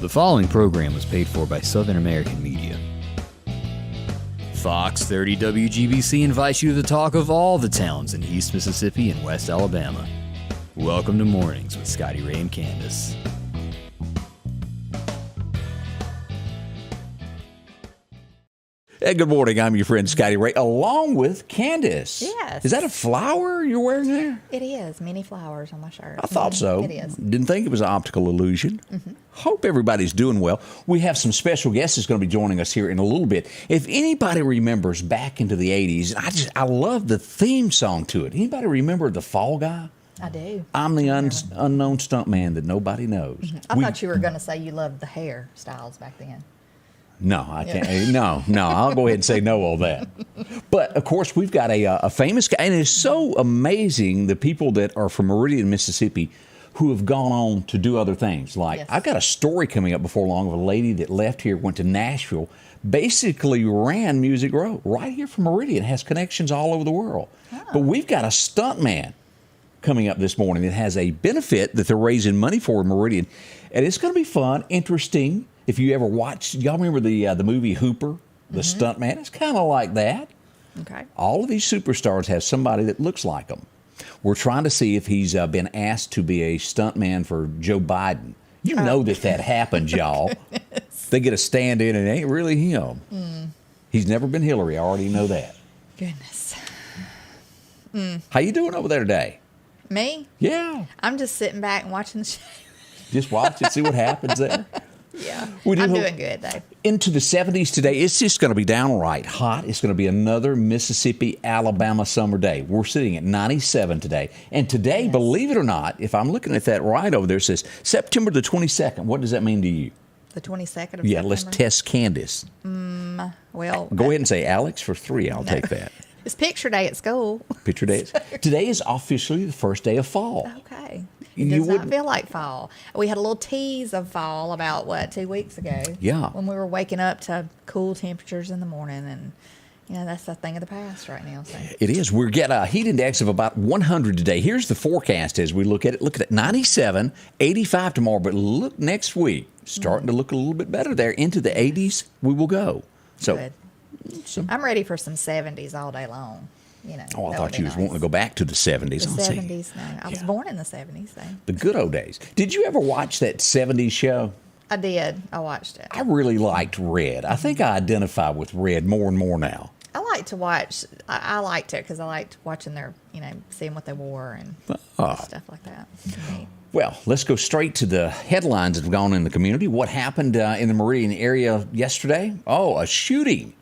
The following program was paid for by Southern American Media. Fox 30 WGBC invites you to the talk of all the towns in East Mississippi and West Alabama. Welcome to Mornings with Scotty Ray and Candace. Hey, good morning. I'm your friend Scotty Ray, along with Candace. Yes. Is that a flower you're wearing there? It is. Many flowers on my shirt. I thought so. It is. Didn't think it was an optical illusion. Mm-hmm. Hope everybody's doing well. We have some special guests that's going to be joining us here in a little bit. If anybody remembers back into the 80s, I love the theme song to it. Anybody remember The Fall Guy? I do. I'm the unknown stuntman that nobody knows. Mm-hmm. I thought you were going to say you loved the hairstyles back then. No, I can't. No, I'll go ahead and say no on that. But, of course, we've got a famous guy, and it's so amazing the people that are from Meridian, Mississippi, who have gone on to do other things. Like, Yes. I've got a story coming up before long of a lady that left here, went to Nashville, basically ran Music Row right here from Meridian, has connections all over the world. Oh. But we've got a stuntman coming up this morning that has a benefit that they're raising money for in Meridian, and it's going to be fun, interesting. If you ever watched, y'all remember the movie Hooper, the stuntman? It's kind of like that. Okay. All of these superstars have somebody that looks like them. We're trying to see if he's been asked to be a stuntman for Joe Biden. You know that happens, y'all. They get a stand-in and it ain't really him. He's never been Hillary. I already know that. Goodness. How you doing over there today? Me? Yeah. I'm just sitting back and watching the show. Just watch and see what happens there. Yeah. I'm doing good, though. Into the 70s today. It's just going to be downright hot. It's going to be another Mississippi, Alabama summer day. We're sitting at 97 today. And today, believe it or not, if I'm looking at that right over there, it says September the 22nd. What does that mean to you? The 22nd of September? Yeah, let's test Candace. Well, Go ahead and say Alex for 3. I'll take that. It's picture day at school. Picture day. Today is officially the first day of fall. Okay. It does not feel like fall. We had a little tease of fall about, 2 weeks ago? Yeah. When we were waking up to cool temperatures in the morning, and, that's a thing of the past right now. So. It is. We're getting a heat index of about 100 today. Here's the forecast as we look at it. Look at it, 97, 85 tomorrow, but look next week. Starting to look a little bit better there. Into the 80s, we will go. So, good. I'm ready for some 70s all day long. I thought you was wanting to go back to the 70s. The 70s, no. I was born in the 70s, though. The good old days. Did you ever watch that 70s show? I did. I watched it. I really liked Red. I think I identify with Red more and more now. I like to watch. I liked it because I liked watching their, seeing what they wore and stuff like that. Well, let's go straight to the headlines that have gone in the community. What happened in the Meridian area yesterday? Oh, a shooting.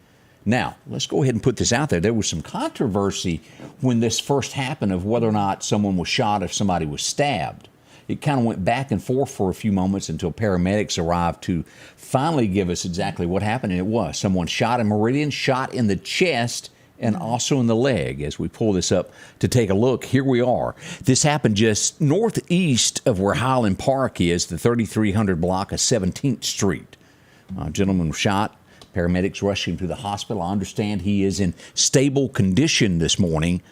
Now, let's go ahead and put this out there. There was some controversy when this first happened of whether or not someone was shot, if somebody was stabbed. It kind of went back and forth for a few moments until paramedics arrived to finally give us exactly what happened. And it was someone shot in Meridian, shot in the chest, and also in the leg. As we pull this up to take a look, here we are. This happened just northeast of where Highland Park is, the 3300 block of 17th Street. A gentleman was shot. Paramedics rushing to the hospital. I understand he is in stable condition this morning.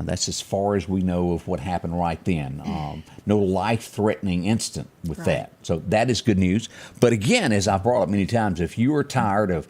That's as far as we know of what happened right then. No life-threatening incident with that. So that is good news. But again, as I've brought up many times, if you are tired of,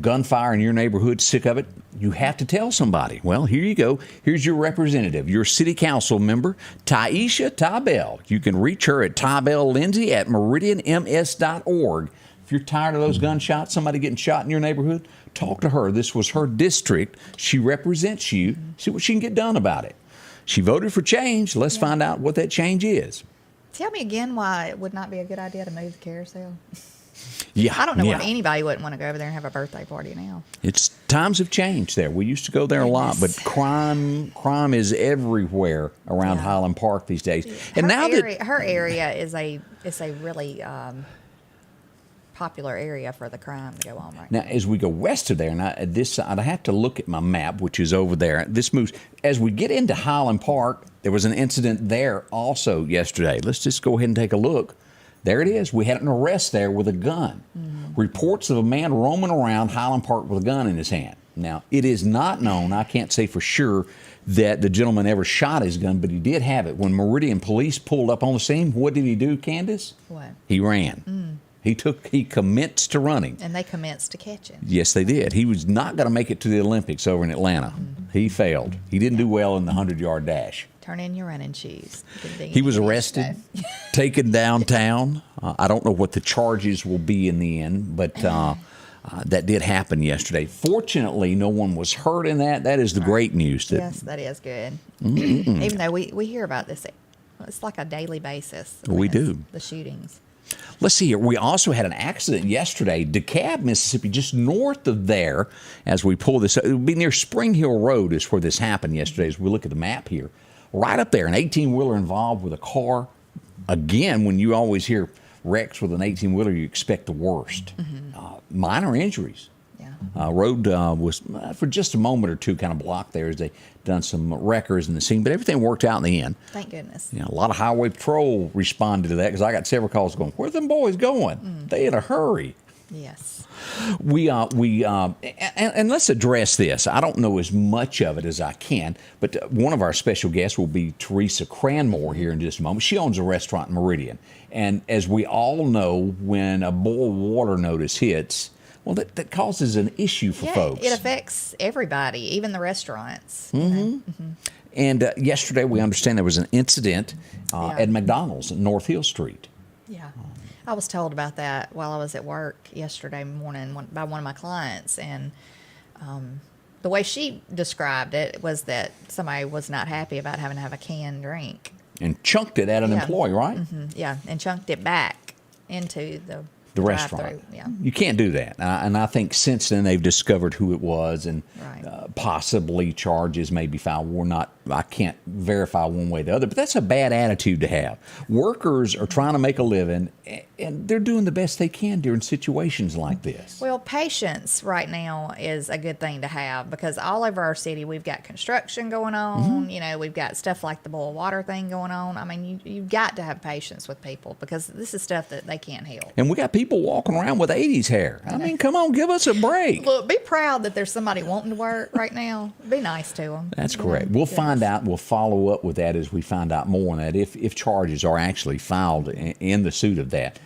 gunfire in your neighborhood, sick of it, you have to tell somebody. Well, here you go. Here's your representative, your city council member, Taisha Tybell. You can reach her at tybelllindsay@meridianms.org. If you're tired of those gunshots, somebody getting shot in your neighborhood, talk to her. This was her district. She represents you. See what she can get done about it. She voted for change. Let's find out what that change is. Tell me again why it would not be a good idea to move the carousel. Yeah, I don't know why anybody wouldn't want to go over there and have a birthday party now. Times have changed there. We used to go there a lot, but crime is everywhere around Highland Park these days. And her area is a really popular area for the crime to go on right now. Now, as we go west of there, and I'd have to look at my map, which is over there. This moves. As we get into Highland Park, there was an incident there also yesterday. Let's just go ahead and take a look. There it is. We had an arrest there with a gun. Reports of a man roaming around Highland Park with a gun in his hand. Now, it is not known, I can't say for sure, that the gentleman ever shot his gun, but he did have it. When Meridian police pulled up on the scene, what did he do, Candace? What? He ran. He commenced to running. And they commenced to catching. Yes, they did. He was not going to make it to the Olympics over in Atlanta. He failed. He didn't do well in the 100-yard dash. Turn in your running shoes. He was arrested, taken downtown. I don't know what the charges will be in the end, but that did happen yesterday. Fortunately, no one was hurt in that. That is the great news. Yes, that is good. Even though we hear about this, it's like a daily basis. We do. The shootings. Let's see here. We also had an accident yesterday, DeKalb, Mississippi, just north of there. As we pull this, it would be near Spring Hill Road is where this happened yesterday. As we look at the map here, right up there, an 18-wheeler involved with a car. Again, when you always hear wrecks with an 18-wheeler, you expect the worst. Minor injuries. Yeah. Road was, for just a moment or two, kind of blocked there as they done some wreckers in the scene, but everything worked out in the end. Thank goodness. A lot of highway patrol responded to that because I got several calls going, where's them boys going? They in a hurry. Yes. And let's address this. I don't know as much of it as I can, but one of our special guests will be Teresa Cranmore here in just a moment. She owns a restaurant in Meridian. And as we all know, when a boil water notice hits, well, that causes an issue for folks. It affects everybody, even the restaurants. And yesterday, we understand there was an incident at McDonald's at North Hill Street. Yeah. I was told about that while I was at work yesterday morning by one of my clients. And the way she described it was that somebody was not happy about having to have a canned drink. And chunked it at an employee, right? Yeah, and chunked it back into the restaurant. Yeah. You can't do that. And I think since then they've discovered who it was and possibly charges may be filed. I can't verify one way or the other, but that's a bad attitude to have. Workers are trying to make a living, and they're doing the best they can during situations like this. Well, patience right now is a good thing to have because all over our city we've got construction going on. We've got stuff like the boil water thing going on. I mean, you've got to have patience with people because this is stuff that they can't help. And we got people walking around with 80s hair. I mean, come on, give us a break. Look, be proud that there's somebody wanting to work right now. Be nice to them. That's correct. We'll find out. We'll follow up with that as we find out more on that, if charges are actually filed in the suit of that,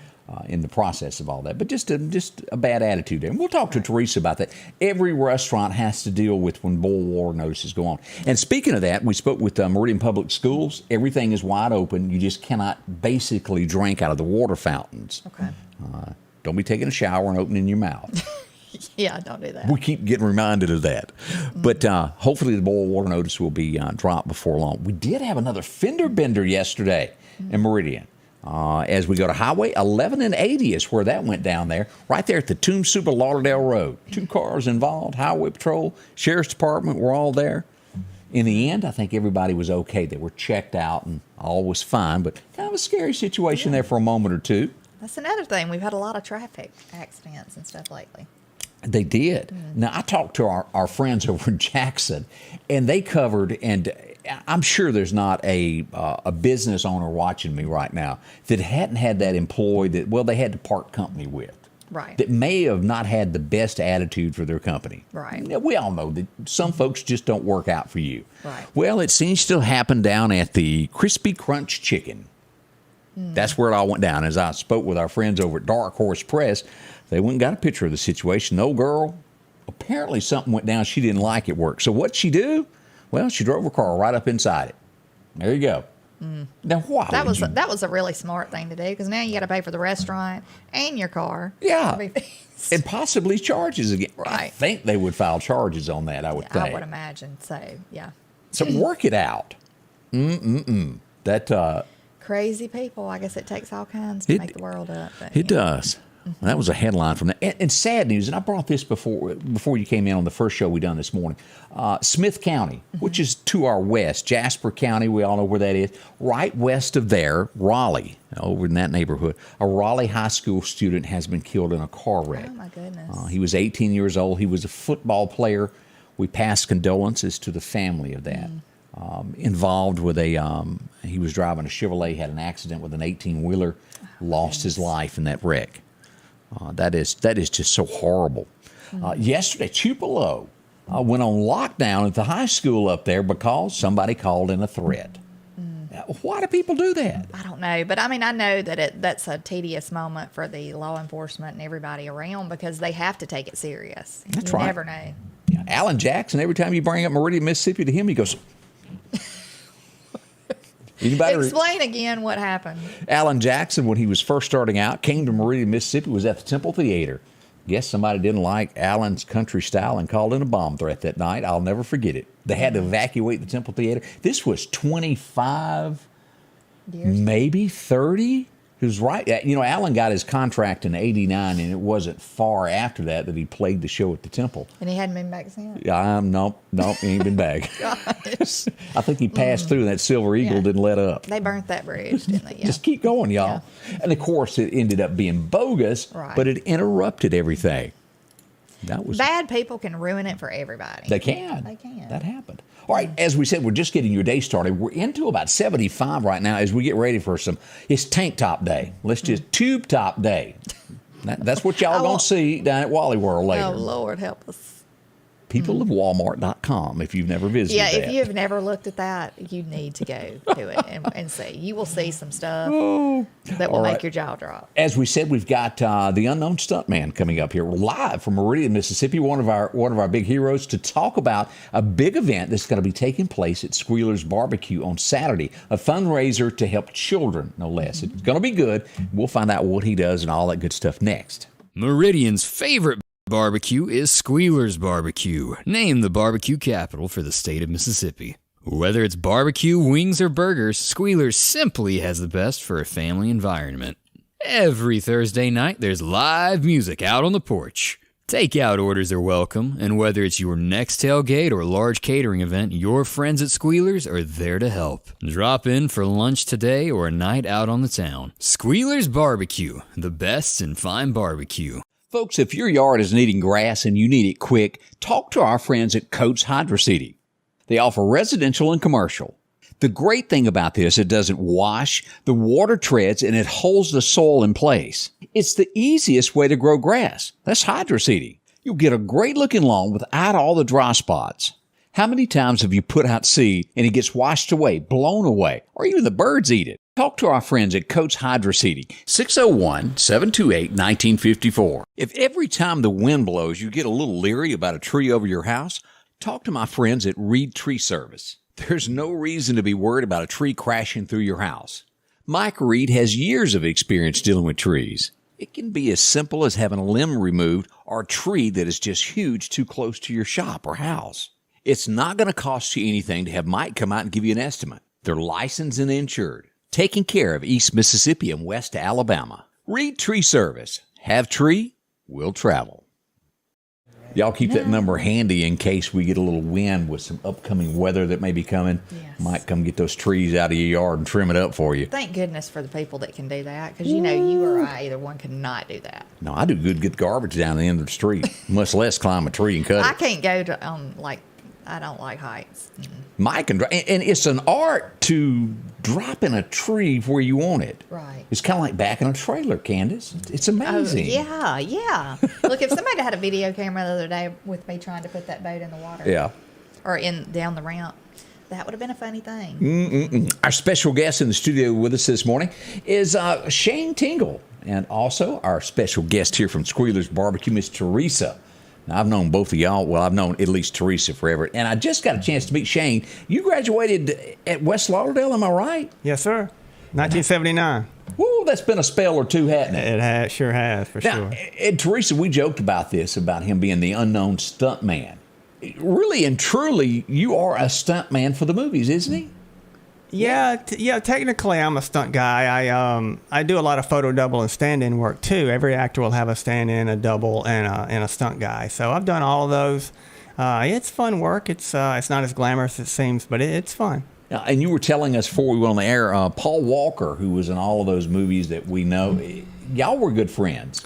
in the process of all that. But just a bad attitude there. And we'll talk to Teresa about that. Every restaurant has to deal with when boil water notices go on. And speaking of that, we spoke with Meridian Public Schools. Everything is wide open. You just cannot basically drink out of the water fountains. Okay. Don't be taking a shower and opening your mouth. Yeah, don't do that. We keep getting reminded of that. But hopefully the boil water notice will be dropped before long. We did have another fender bender yesterday in Meridian. As we go to Highway 11 and 80 is where that went down there, right there at the Tomb Super Lauderdale Road. 2 cars involved, Highway Patrol, Sheriff's Department were all there. In the end, I think everybody was okay. They were checked out and all was fine, but kind of a scary situation there for a moment or two. That's another thing. We've had a lot of traffic accidents and stuff lately. They did. Now, I talked to our friends over in Jackson, and they covered, and I'm sure there's not a business owner watching me right now that hadn't had that employee that, they had to part company with. Right. That may have not had the best attitude for their company. Right. Now, we all know that some folks just don't work out for you. Right. Well, it seems to happen down at the Crispy Crunch Chicken. That's where it all went down. As I spoke with our friends over at Dark Horse Press, they went and got a picture of the situation. The old girl, apparently something went down she didn't like at work. So what'd she do? Well, she drove her car right up inside it. There you go. Now, why? That was a really smart thing to do because now you got to pay for the restaurant and your car. Yeah. And possibly charges again. Right. I think they would file charges on that, I would think. I would imagine. So, yeah. So work it out. That crazy people. I guess it takes all kinds to make the world up. But, it does. That was a headline from that. And sad news, and I brought this before you came in on the first show we done this morning. Smith County, which is to our west, Jasper County, we all know where that is. Right west of there, Raleigh, over in that neighborhood, a Raleigh high school student has been killed in a car wreck. Oh, my goodness. He was 18 years old. He was a football player. We pass condolences to the family of that. Involved with he was driving a Chevrolet, had an accident with an 18-wheeler, lost his life in that wreck. That is just so horrible. Yesterday, Tupelo went on lockdown at the high school up there because somebody called in a threat. Why do people do that? I don't know, but I mean, I know that that's a tedious moment for the law enforcement and everybody around because they have to take it serious. That's you right. never know. Yeah, Alan Jackson, every time you bring up Meridian, Mississippi to him, he goes... Explain again what happened. Alan Jackson, when he was first starting out, came to Meridian, Mississippi, was at the Temple Theater. Guess somebody didn't like Alan's country style and called in a bomb threat that night. I'll never forget it. They had to evacuate the Temple Theater. This was 25, Years. maybe 30. He was right. You know, Alan got his contract in '89, and it wasn't far after that he played the show at the Temple. And he hadn't been back since? Nope, he ain't been back. Gosh. I think he passed through, and that Silver Eagle didn't let up. They burnt that bridge, didn't they? Yeah. Just keep going, y'all. Yeah. And, of course, it ended up being bogus, right. but it interrupted everything. That was Bad people can ruin it for everybody. They can. They can. That happened. All right, as we said, we're just getting your day started. We're into about 75 right now as we get ready for it's tank top day. Let's just tube top day. That's what y'all going to see down at Wally World later. Oh, Lord, help us. People of Walmart.com if you've never visited Yeah, that. if you've never looked at that, you need to go to it and see. You will see some stuff that will make your jaw drop. As we said, we've got the unknown stuntman coming up here. We're live from Meridian, Mississippi, one of our big heroes, to talk about a big event that's going to be taking place at Squealers BBQ on Saturday, a fundraiser to help children, no less. It's going to be good. We'll find out what he does and all that good stuff next. Meridian's favorite barbecue is Squealers BBQ, named the barbecue capital for the state of Mississippi. Whether it's barbecue, wings, or burgers, Squealers simply has the best for a family environment. Every Thursday night, there's live music out on the porch. Takeout orders are welcome, and whether it's your next tailgate or large catering event, your friends at Squealers are there to help. Drop in for lunch today or a night out on the town. Squealers BBQ, the best in fine barbecue. Folks, if your yard is needing grass and you need it quick, talk to our friends at Coates Hydro Seeding. They offer residential and commercial. The great thing about this, it doesn't wash, the water treads, and it holds the soil in place. It's the easiest way to grow grass. That's hydro seeding. You'll get a great looking lawn without all the dry spots. How many times have you put out seed and it gets washed away, blown away, or even the birds eat it? Talk to our friends at Coates Hydro Seeding, 601-728-1954. If every time the wind blows you get a little leery about a tree over your house, talk to my friends at Reed Tree Service. There's no reason to be worried about a tree crashing through your house. Mike Reed has years of experience dealing with trees. It can be as simple as having a limb removed or a tree that is just huge too close to your shop or house. It's not going to cost you anything to have Mike come out and give you an estimate. They're licensed and insured, taking care of East Mississippi and West Alabama. Reed Tree Service. Have tree, we'll travel. Y'all keep that number handy in case we get a little wind with some upcoming weather that may be coming. Yes. Might come get those trees out of your yard and trim it up for you. Thank goodness for the people that can do that, because you know you or I, either one, cannot do that. No, I do good get garbage down the end of the street, much less climb a tree and cut I it. can't go to I don't like heights. Mike and it's an art to drop in a tree where you want it. Right. It's kind of like backing a trailer, Candace. It's amazing. Yeah. Look, if somebody had a video camera the other day with me trying to put that boat in the water, Yeah. or down the ramp, that would have been a funny thing. Our special guest in the studio with us this morning is Shayne Tingle, and also our special guest here from Squealers BBQ, Miss Teresa. Now, I've known both of y'all. Well, I've known at least Teresa forever, and I just got a chance to meet Shayne. You graduated at West Lauderdale, am I right? Yes, sir. 1979. Woo, that's been a spell or two, hasn't it? Sure has, for Now, sure. and Teresa, we joked about this, about him being the unknown stuntman. Really and truly, you are a stuntman for the movies, isn't he? Yeah, technically I'm a stunt guy. I do a lot of photo double and stand-in work too. Every actor will have a stand-in, a double, and a stunt guy. So I've done all of those. It's fun work. It's not as glamorous as it seems, but it's fun. And you were telling us before we went on the air, Paul Walker, who was in all of those movies that we know, y'all were good friends.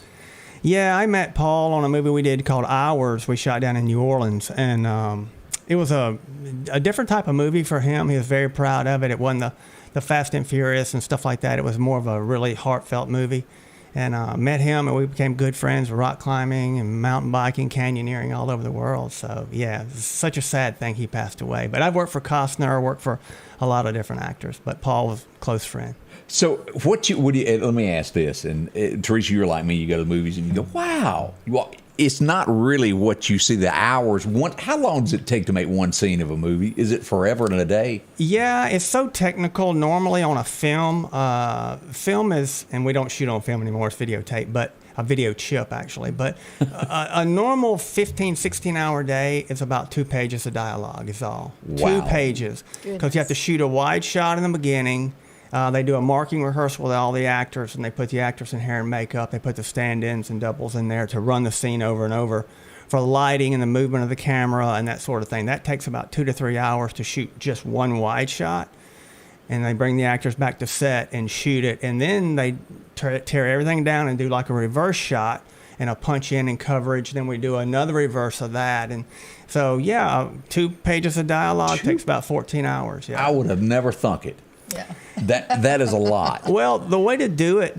Yeah, I met Paul on a movie we did called Hours. We shot down in New Orleans, and it was a different type of movie for him. He was very proud of it. It wasn't the Fast and Furious and stuff like that. It was more of a really heartfelt movie. and met him, and we became good friends, rock climbing and mountain biking, canyoneering all over the world. So yeah, it's such a sad thing he passed away. But I've worked for Costner, worked for a lot of different actors, but Paul was a close friend. So what do you, let me ask this, and Teresa, you're like me, you go to the movies and you go, wow. Well, it's not really what you see, the hours. How long does it take to make one scene of a movie? Is it forever and a day? Yeah, it's so technical. Normally on a film, film is, and we don't shoot on film anymore, it's videotape, but a video chip actually. But a normal 15, 16-hour day is about 2 pages of dialogue is all. Wow. 2 pages. Because you have to shoot a wide shot in the beginning. They do a marking rehearsal with all the actors, and they put the actors in hair and makeup. They put the stand-ins and doubles in there to run the scene over and over for lighting and the movement of the camera and that sort of thing. That takes about 2 to 3 hours to shoot just one wide shot. And they bring the actors back to set and shoot it. And then they tear everything down and do like a reverse shot and a punch in and coverage. Then we do another reverse of that. And so, yeah, 2 pages of dialogue takes about 14 hours. Yeah. I would have never thunk it. Yeah. That is a lot. Well, the way to do it,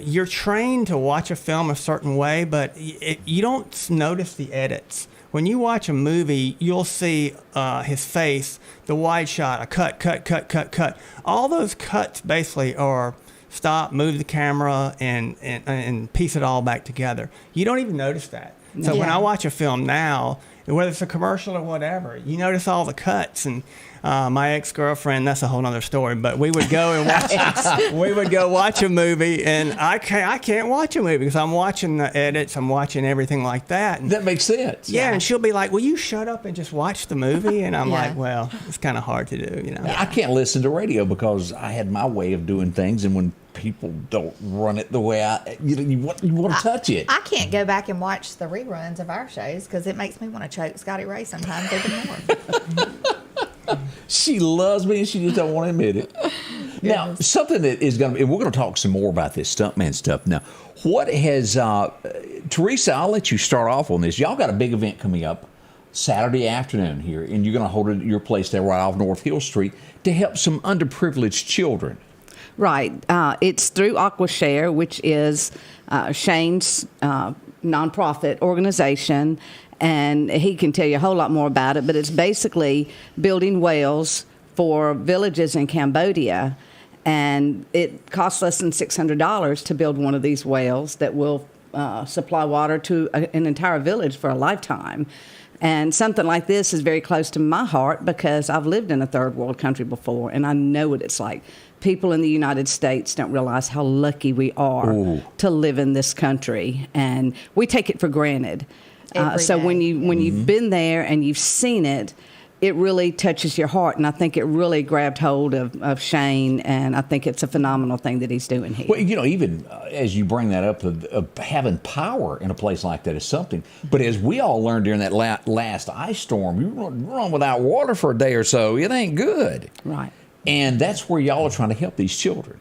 you're trained to watch a film a certain way, but you don't notice the edits. When you watch a movie, you'll see his face, the wide shot, a cut. All those cuts basically are stop, move the camera, and piece it all back together. You don't even notice that. So when I watch a film now, whether it's a commercial or whatever, you notice all the cuts. And my ex-girlfriend, that's a whole other story, but we would go and watch a movie, and I can't watch a movie because I'm watching the edits, I'm watching everything like that. And, that makes sense. yeah, and she'll be like, will you shut up and just watch the movie? And I'm like, well, it's kind of hard to do, you know. I can't listen to radio because I had my way of doing things, and when people don't run it the way you want to touch it. I can't go back and watch the reruns of our shows because it makes me want to choke Scotty Ray sometimes even more. She loves me and she just don't want to admit it. Now, something that is going to, and we're going to talk some more about this stuntman stuff. Now, what has, Teresa, I'll let you start off on this. Y'all got a big event coming up Saturday afternoon here, and you're going to hold it at your place there right off North Hill Street to help some underprivileged children. Right. It's through AquaShare, which is Shayne's nonprofit organization, and he can tell you a whole lot more about it, but it's basically building wells for villages in Cambodia, and it costs less than $600 to build one of these wells that will supply water to an entire village for a lifetime. And something like this is very close to my heart because I've lived in a third world country before, and I know what it's like. People in the United States don't realize how lucky we are to live in this country, and we take it for granted. So when you've been there and you've seen it, it really touches your heart, and I think it really grabbed hold of Shayne, and I think it's a phenomenal thing that he's doing here. Well, you know, even as you bring that up, having power in a place like that is something. But as we all learned during that last ice storm, you run without water for a day or so, it ain't good. Right. And that's where y'all are trying to help these children.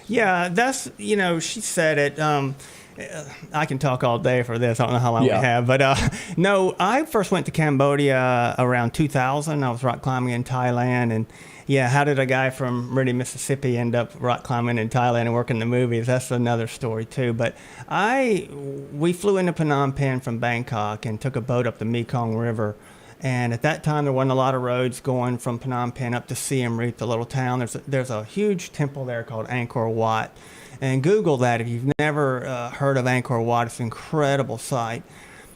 Yeah, that's, she said it. I can talk all day for this. I don't know how long we have. But no, I first went to Cambodia around 2000. I was rock climbing in Thailand. And yeah, how did a guy from Meridian, Mississippi end up rock climbing in Thailand and working the movies? That's another story too. But we flew into Phnom Penh from Bangkok and took a boat up the Mekong River. And at that time, there wasn't a lot of roads going from Phnom Penh up to Siem Reap, the little town. There's a huge temple there called Angkor Wat. And Google that if you've never heard of Angkor Wat. It's an incredible sight.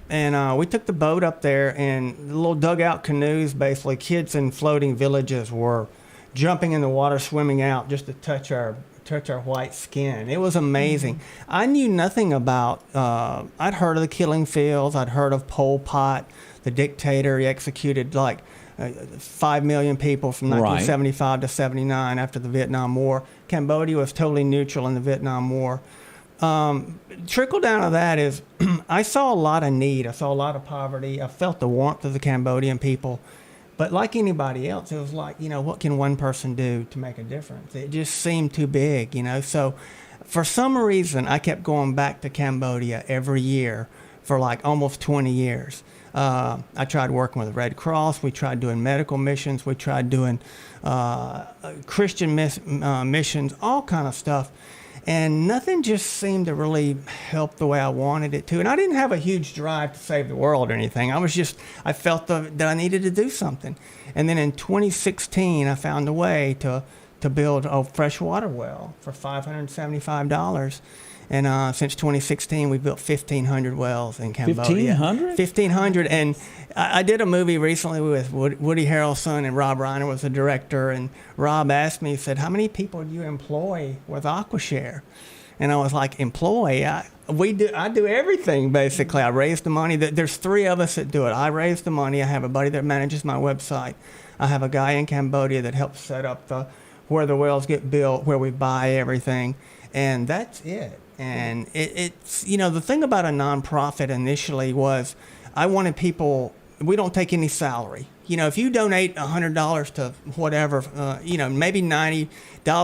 And we took the boat up there, and the little dugout canoes, basically, kids in floating villages were jumping in the water, swimming out just to touch our white skin. It was amazing. I knew nothing about, I'd heard of the killing fields. I'd heard of Pol Pot, the dictator. He executed like 5 million people from 1975 to 79 after the Vietnam War. Cambodia was totally neutral in the Vietnam War. Trickle down of that is I saw a lot of need. I saw a lot of poverty. I felt the warmth of the Cambodian people. But like anybody else, it was like, what can one person do to make a difference? It just seemed too big, So for some reason, I kept going back to Cambodia every year for like almost 20 years. I tried working with the Red Cross. We tried doing medical missions. We tried doing Christian missions, all kind of stuff. And nothing just seemed to really help the way I wanted it to. And I didn't have a huge drive to save the world or anything. I felt that I needed to do something. And then in 2016, I found a way to build a freshwater well for $575. And since 2016, we've built 1,500 wells in Cambodia. 1,500? 1,500. And I did a movie recently with Woody Harrelson, and Rob Reiner was the director. And Rob asked me, he said, how many people do you employ with AquaShare? And I was like, employ? I do everything, basically. I raise the money. There's 3 of us that do it. I raise the money. I have a buddy that manages my website. I have a guy in Cambodia that helps set up where the wells get built, where we buy everything. And that's it. And it's, the thing about a nonprofit initially was I wanted people, we don't take any salary. If you donate $100 to whatever, maybe $90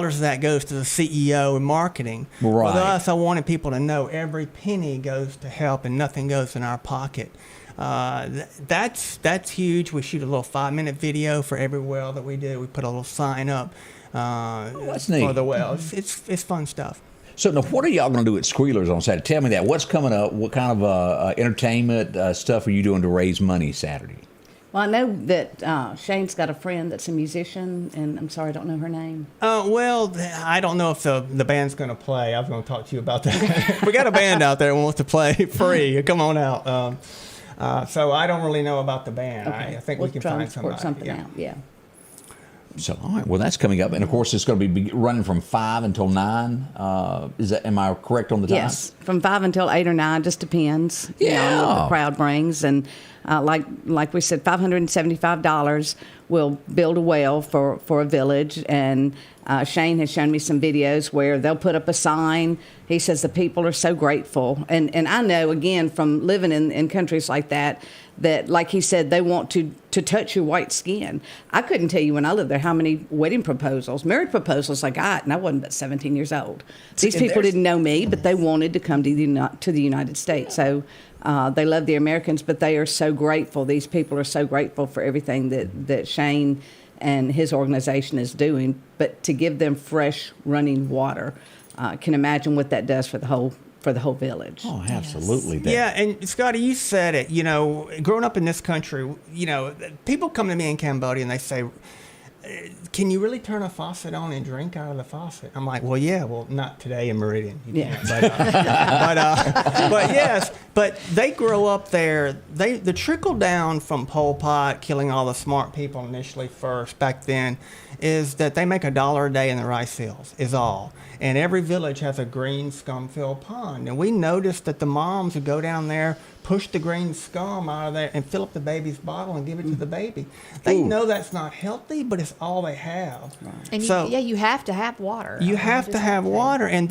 of that goes to the CEO and marketing. Right. With us, I wanted people to know every penny goes to help and nothing goes in our pocket. That's huge. We shoot a little 5-minute video for every well that we do. We put a little sign up that's neat. for the wells. It's fun stuff. So now, what are y'all going to do at Squealers on Saturday? Tell me that. What's coming up? What kind of entertainment stuff are you doing to raise money Saturday? Well, I know that Shayne's got a friend that's a musician, and I'm sorry, I don't know her name. Well, I don't know if the band's going to play. I was going to talk to you about that. We got a band out there that wants to play free. Come on out. So I don't really know about the band. Okay. I think we'll we can try find and sort somebody. something out. Yeah. So, all right. Well, that's coming up, and of course, it's going to be running from 5 until 9. Am I correct on the time? Yes, from 5 until 8 or 9, just depends. Yeah. On what the crowd brings, and like we said, $575 will build a well for a village. And Shayne has shown me some videos where they'll put up a sign. He says the people are so grateful, and I know again from living in countries like that, like he said, they want to touch your white skin. I couldn't tell you when I lived there how many wedding proposals, marriage proposals I got, and I wasn't but 17 years old. These people didn't know me, but they wanted to come to the United States. So they love the Americans, but they are so grateful. These people are so grateful for everything that Shayne and his organization is doing. But to give them fresh running water, can imagine what that does for the whole village. Oh, absolutely. Yes. Yeah, and Scotty, you said it. Growing up in this country, people come to me in Cambodia and they say, can you really turn a faucet on and drink out of the faucet? I'm like, well, yeah, not today in Meridian. You can't. But yes, but they grow up there. The trickle down from Pol Pot killing all the smart people initially first back then is that they make $1 a day in the rice fields is all. And every village has a green scum-filled pond. And we noticed that the moms would go down there, push the green scum out of there, and fill up the baby's bottle and give it to the baby. They know that's not healthy, but it's all they have. Right. And you have to have water. You have to have water. And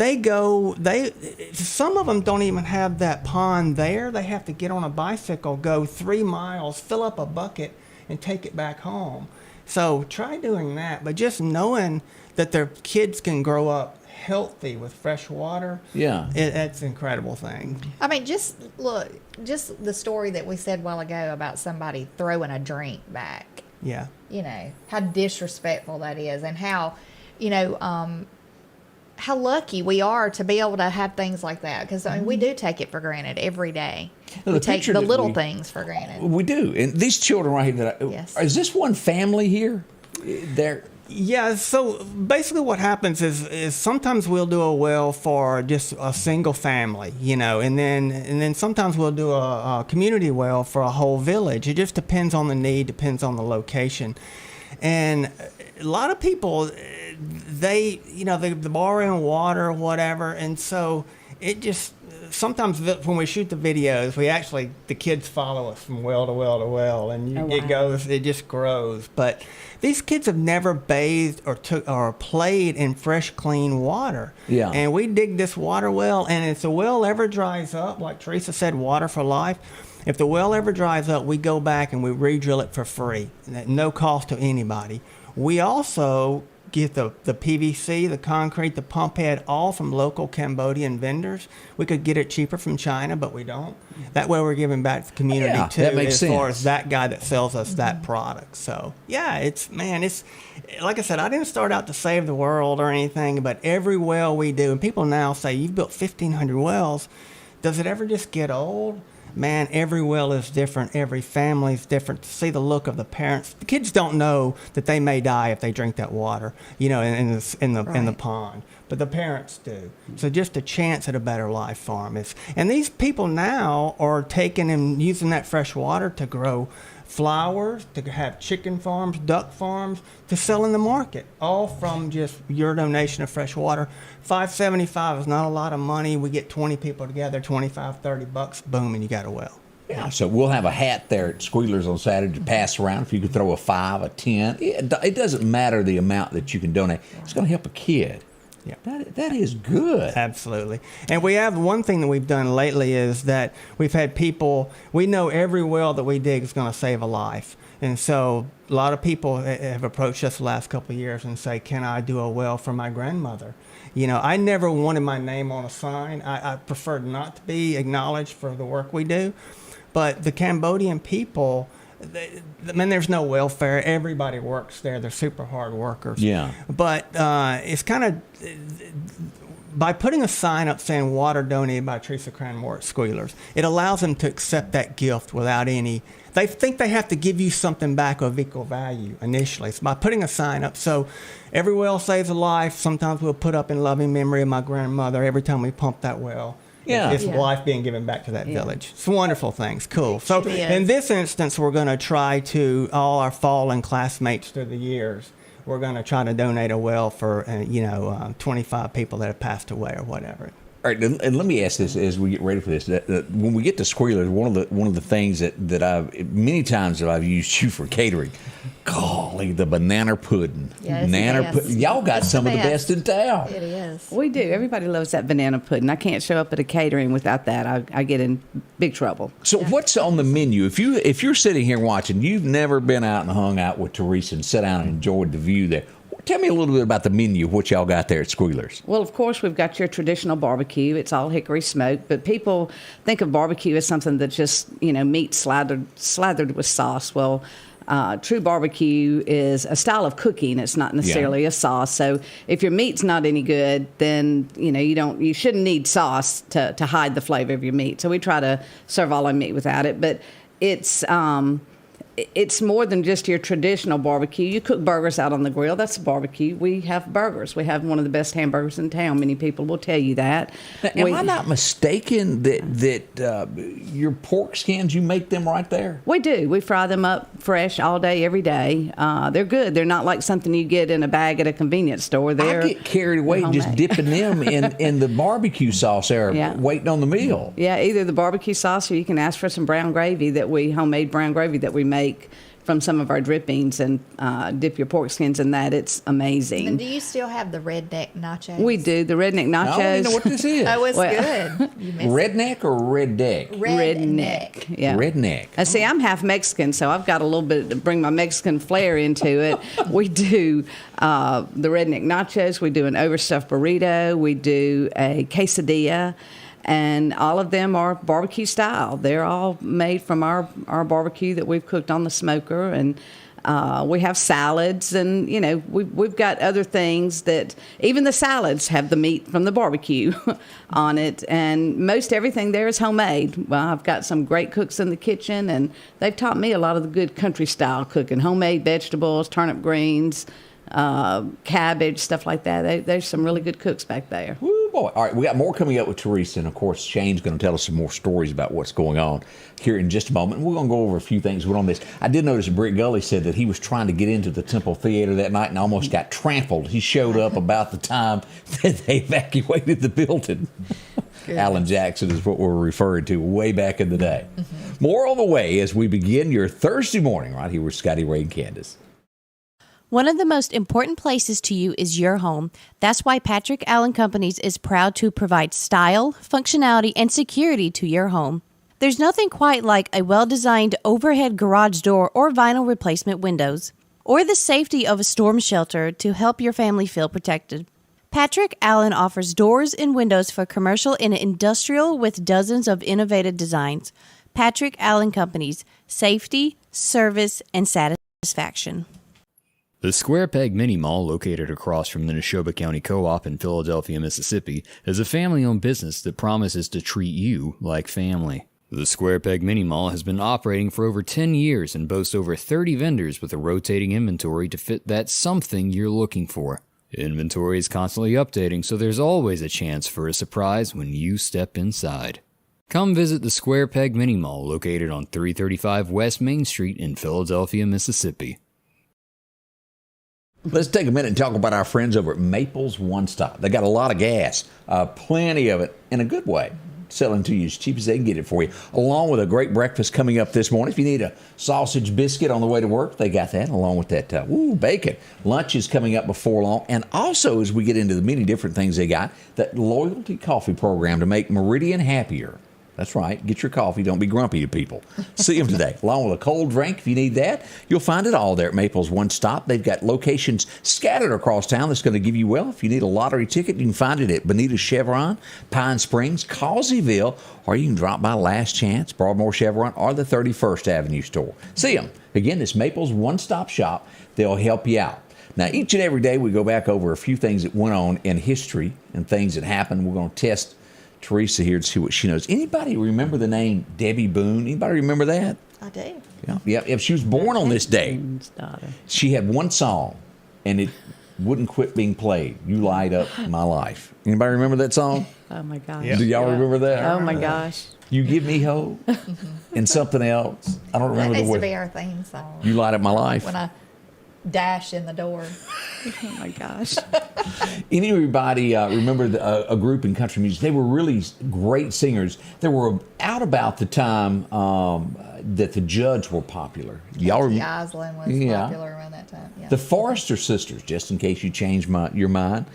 some of them don't even have that pond there. They have to get on a bicycle, go 3 miles, fill up a bucket, and take it back home. So try doing that. But just knowing that their kids can grow up healthy with fresh water, that's an incredible thing. I mean, just the story that we said a while ago about somebody throwing a drink back. Yeah. How disrespectful that is, and how lucky we are to be able to have things like that, because we do take it for granted every day. We take the little things for granted. We do. And these children right here, Yes. Is this one family here? Yeah, so basically what happens is sometimes we'll do a well for just a single family, and then sometimes we'll do a community well for a whole village. It just depends on the need, depends on the location. And a lot of people, they borrow water or whatever, and so it just, sometimes when we shoot the videos, the kids follow us from well to well to well, and it just grows. But these kids have never bathed or played in fresh, clean water. Yeah. And we dig this water well, and if the well ever dries up, like Teresa said, water for life. If the well ever dries up, we go back and we re-drill it for free, at no cost to anybody. We also get the PVC, the concrete, the pump head, all from local Cambodian vendors. We could get it cheaper from China, but we don't. That way we're giving back to the community too, that makes as far sense. as that guy that sells us that product. So yeah, it's like I said, I didn't start out to save the world or anything, but every well we do, and people now say, you've built 1,500 wells. Does it ever just get old? Man, every well is different. Every family is different. To see the look of the parents, the kids don't know that they may die if they drink that water, in the pond. But the parents do. So just a chance at a better life for them. And these people now are taking and using that fresh water to grow flowers, to have chicken farms, duck farms, to sell in the market, all from just your donation of fresh water. $5.75 is not a lot of money. We get 20 people together, $25, $30, boom, and you got a well. Yeah, so we'll have a hat there at Squealers on Saturday to pass around. If you could throw a 5, a 10, it doesn't matter the amount that you can donate. It's going to help a kid. Yeah. That is good. Absolutely. And we have one thing that we've done lately is that we've had people, we know every well that we dig is going to save a life. And so a lot of people have approached us the last couple of years and say, can I do a well for my grandmother? I never wanted my name on a sign. I preferred not to be acknowledged for the work we do. But the Cambodian people, there's no welfare. Everybody works there. They're super hard workers. Yeah. But it's kind of, by putting a sign up saying water donated by Teresa Cranmore at Squealers, it allows them to accept that gift without any, they think they have to give you something back of equal value initially. So by putting a sign up, so every well saves a life. Sometimes we'll put up in loving memory of my grandmother every time we pump that well. Yeah. It's life being given back to that village. It's wonderful things. Cool. So is. in this instance, we're going to try to, all our fallen classmates through the years, we're going to try to donate a well for, 25 people that have passed away or whatever. All right, and let me ask this as we get ready for this. That when we get to Squealers, one of the things that I've many times that I've used you for catering, golly, the banana pudding. Yeah, it's the best. Y'all got It's some the of the best. best in town. It is. We do. Everybody loves that banana pudding. I can't show up at a catering without that. I get in big trouble. So what's on the menu? If you're sitting here watching, you've never been out and hung out with Teresa and sat down and enjoyed the view there. Tell me a little bit about the menu, what y'all got there at Squealers. Well, of course, we've got your traditional barbecue. It's all hickory smoked, but people think of barbecue as something that just, meat slathered with sauce. Well, true barbecue is a style of cooking. It's not necessarily a sauce. So if your meat's not any good, then, you shouldn't need sauce to hide the flavor of your meat. So we try to serve all our meat without it, but it's more than just your traditional barbecue. You cook burgers out on the grill. That's a barbecue. We have burgers. We have one of the best hamburgers in town. Many people will tell you that. Now, am I not mistaken that your pork skins, you make them right there? We do. We fry them up fresh all day, every day. They're good. They're not like something you get in a bag at a convenience store. I get carried away just dipping them in the barbecue sauce there, waiting on the meal. Yeah, either the barbecue sauce or you can ask for some brown gravy homemade brown gravy that we make from some of our drippings and dip your pork skins in that. It's amazing. And do you still have the redneck nachos? We do. The redneck nachos. I don't even know what this is. Oh, it's good. You missed Redneck or red deck? Redneck. Yeah. Redneck. See, I'm half Mexican, so I've got a little bit to bring my Mexican flair into it. We do the redneck nachos. We do an overstuffed burrito. We do a quesadilla. And all of them are barbecue style. They're all made from our barbecue that we've cooked on the smoker. And we have salads, and we've got other things that even the salads have the meat from the barbecue on it. And most everything there is homemade. Well, I've got some great cooks in the kitchen, and they've taught me a lot of the good country style cooking, homemade vegetables, turnip greens, cabbage, stuff like that. There's some really good cooks back there. Woo, boy. All right, we got more coming up with Teresa, and of course, Shayne's going to tell us some more stories about what's going on here in just a moment. We're going to go over a few things on this. I did notice that Britt Gully said that he was trying to get into the Temple Theater that night and almost got trampled. He showed up about the time that they evacuated the building. Alan Jackson is what we're referring to way back in the day. More on the way as we begin your Thursday morning right here with Scotty Ray and Candace. One of the most important places to you is your home. That's why Patrick Allen Companies is proud to provide style, functionality, and security to your home. There's nothing quite like a well-designed overhead garage door or vinyl replacement windows. or the safety of a storm shelter to help your family feel protected. Patrick Allen offers doors and windows for commercial and industrial with dozens of innovative designs. Patrick Allen Companies, safety, service, and satisfaction. The Square Peg Mini Mall, located across from the Neshoba County Co-op in Philadelphia, Mississippi, is a family-owned business that promises to treat you like family. The Square Peg Mini Mall has been operating for over 10 years and boasts over 30 vendors with a rotating inventory to fit that something you're looking for. Inventory is constantly updating, so there's always a chance for a surprise when you step inside. Come visit the Square Peg Mini Mall, located on 335 West Main Street in Philadelphia, Mississippi. Let's take a minute and talk about our friends over at Maples One Stop. They got a lot of gas, plenty of it, in a good way. Selling to you as cheap as they can get it for you, along with a great breakfast coming up this morning. If you need a sausage biscuit on the way to work, they got that, along with that bacon. Lunch is coming up before long. And also, as we get into the many different things they got, that loyalty coffee program to make Meridian happier. That's right. Get your coffee. Don't be grumpy to people. See them today. Along with a cold drink, if you need that, you'll find it all there at Maples One Stop. They've got locations scattered across town that's going to give you, well, if you need a lottery ticket, you can find it at Bonita Chevron, Pine Springs, Causeyville, or you can drop by Last Chance, Broadmoor Chevron, or the 31st Avenue store. See them. Again, it's Maples One Stop Shop. They'll help you out. Now, each and every day we go back over a few things that went on in history and things that happened. We're going to test Teresa here to see what she knows. Anybody remember the name Debbie Boone? Anybody remember that? I do. Yeah. If she was born on this day, she had one song, and it wouldn't quit being played. You Light Up My Life. Anybody remember that song? Oh, my gosh. Do y'all remember that? Oh, my gosh. You Give Me Hope and something else. I don't remember That the needs to word. be our theme song. You Light Up My Life. When I dash in the door. Oh, my gosh. Anybody remember a group in country music? They were really great singers. They were out about the time that the Judds were popular. Y'all remember? Islin was popular around that time. Yeah. The Forrester Sisters, just in case you change your mind.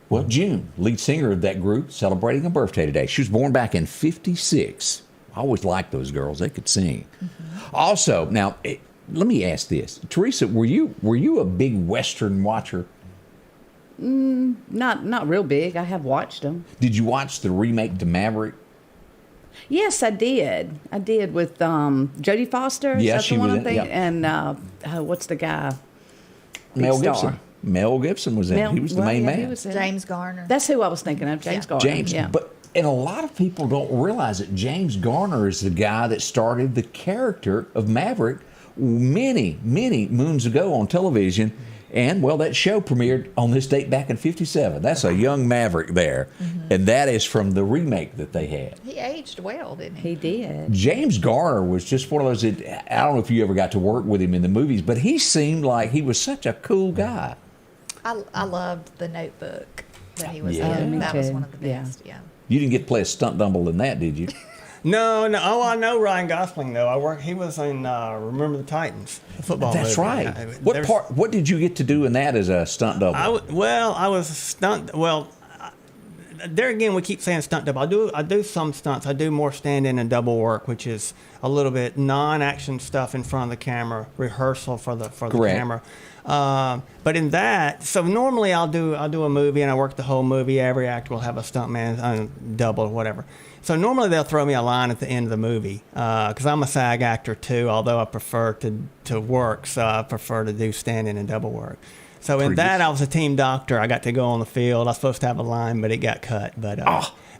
Well, June, lead singer of that group, celebrating a birthday today. She was born back in 1956. I always liked those girls. They could sing. Mm-hmm. Also, now, let me ask this. Teresa, were you a big Western watcher? Not real big. I have watched them. Did you watch the remake to Maverick? Yes, I did. I did with Jodie Foster. Yeah, is that she the one was I'm in, thinking? yeah. And what's the guy? Mel Big Gibson. star. Mel Gibson was in it. He was the main man. He was in it. James Garner. That's who I was thinking of. James Garner. James, Yeah. and a lot of people don't realize that James Garner is the guy that started the character of Maverick many moons ago on television. And, well, that show premiered on this date back in 1957. That's a young Maverick there. Mm-hmm. And that is from the remake that they had. He aged well, didn't he? He did. James Garner was just one of those that, I don't know if you ever got to work with him in the movies, but he seemed like he was such a cool guy. I loved The Notebook that he was Yeah. in. Me That was too. one of the Yeah. best, yeah. You didn't get to play a stunt double in that, did you? No. Oh, I know Ryan Gosling though. He was in Remember the Titans, the football That's movie. right. What did you get to do in that as a stunt double? I was a stunt. Well, there again, we keep saying stunt double. I do some stunts. I do more stand-in and double work, which is a little bit non-action stuff in front of the camera, rehearsal for the camera. But in that, so normally I'll do a movie and I work the whole movie. Every actor will have a stuntman, double or whatever. So normally they'll throw me a line at the end of the movie because I'm a SAG actor too. Although I prefer to work, so I prefer to do stand-in and double work. So in that, I was a team doctor. I got to go on the field. I was supposed to have a line, but it got cut. But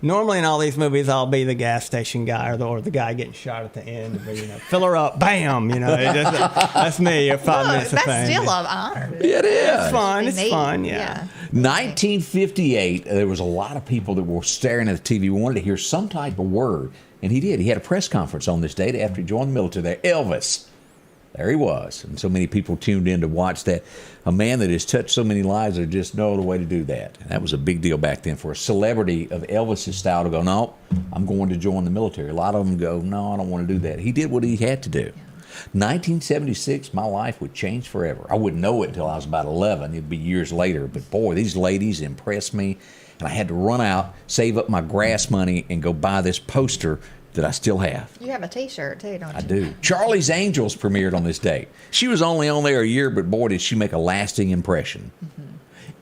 normally in all these movies, I'll be the gas station guy or the guy getting shot at the end. Fill her up, bam! That's me. 5 minutes of fame. That's still an honor. It is. It's fun. It's It's neat. fun. Yeah. 1958, there was a lot of people that were staring at the TV, wanted to hear some type of word, and he did. He had a press conference on this date after he joined the military there. Elvis. There he was. And so many people tuned in to watch that. A man that has touched so many lives, there just no other way to do that. And that was a big deal back then for a celebrity of Elvis's style to go, no, I'm going to join the military. A lot of them go, no, I don't want to do that. He did what he had to do. 1976, my life would change forever. I wouldn't know it until I was about 11. It'd be years later. But boy, these ladies impressed me. And I had to run out, save up my grass money, and go buy this poster that I still have. You have a T-shirt too, don't you? I do. Charlie's Angels premiered on this day. She was only on there a year, but boy, did she make a lasting impression.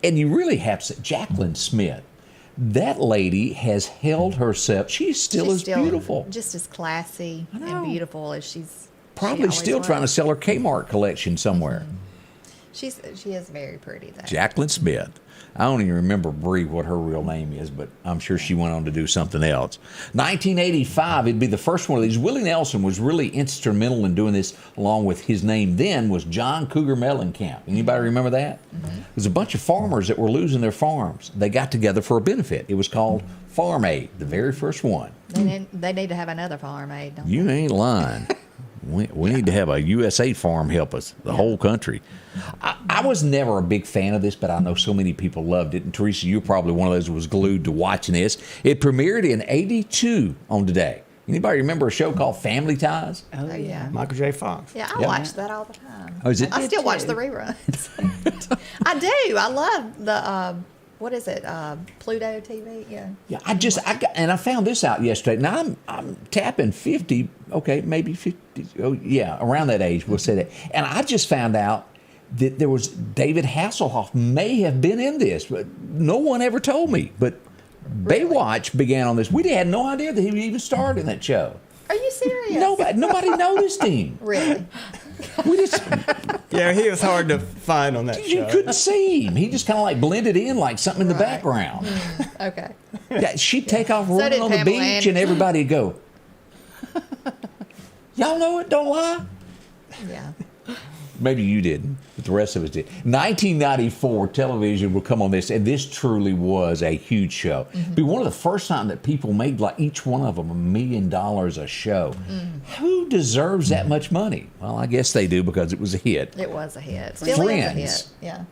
And you really have to say, Jacqueline Smith, that lady has held herself. She's still beautiful. Just as classy and beautiful as she's probably still trying to sell her Kmart collection somewhere. She is very pretty, though. Jacqueline Smith. I don't even remember, Bree, what her real name is, but I'm sure she went on to do something else. 1985, it'd be the first one of these. Willie Nelson was really instrumental in doing this, along with his name then was John Cougar Mellencamp. Anybody remember that? It was a bunch of farmers that were losing their farms. They got together for a benefit. It was called Farm Aid, the very first one. They need to have another Farm Aid, don't they? You ain't lying. We need to have a USA Farm help us, the whole country. I was never a big fan of this, but I know so many people loved it. And Teresa, you're probably one of those who was glued to watching this. It premiered in '82 on Today. Anybody remember a show called Family Ties? Oh, yeah. Michael J. Fox. Yeah, I watch that all the time. Oh, is it? I still watch the reruns. I do. I love the, what is it, Pluto TV? Yeah. Yeah, I found this out yesterday. Now I'm tapping 50, okay, maybe 50. Oh, yeah, around that age, we'll say that. And I just found out that there was David Hasselhoff may have been in this, but no one ever told me. But Baywatch began on this. We had no idea that he even starred in that show. Are you serious? Nobody noticed him. Really? We just, Yeah, he was hard to find on that show. you couldn't see him. He just kind of like blended in like something in the background. Okay. Yeah, she'd take off So running did on the Pamela beach Anderson. and everybody'd go, y'all know it, don't lie. Yeah. Maybe you didn't, but the rest of us did. 1994, television would come on this, and this truly was a huge show. Be one of the first time that people made, like, each one of them $1 million a show. Who deserves that much money? Well, I guess they do because it was a hit. It was a hit. Still is a hit. Yeah.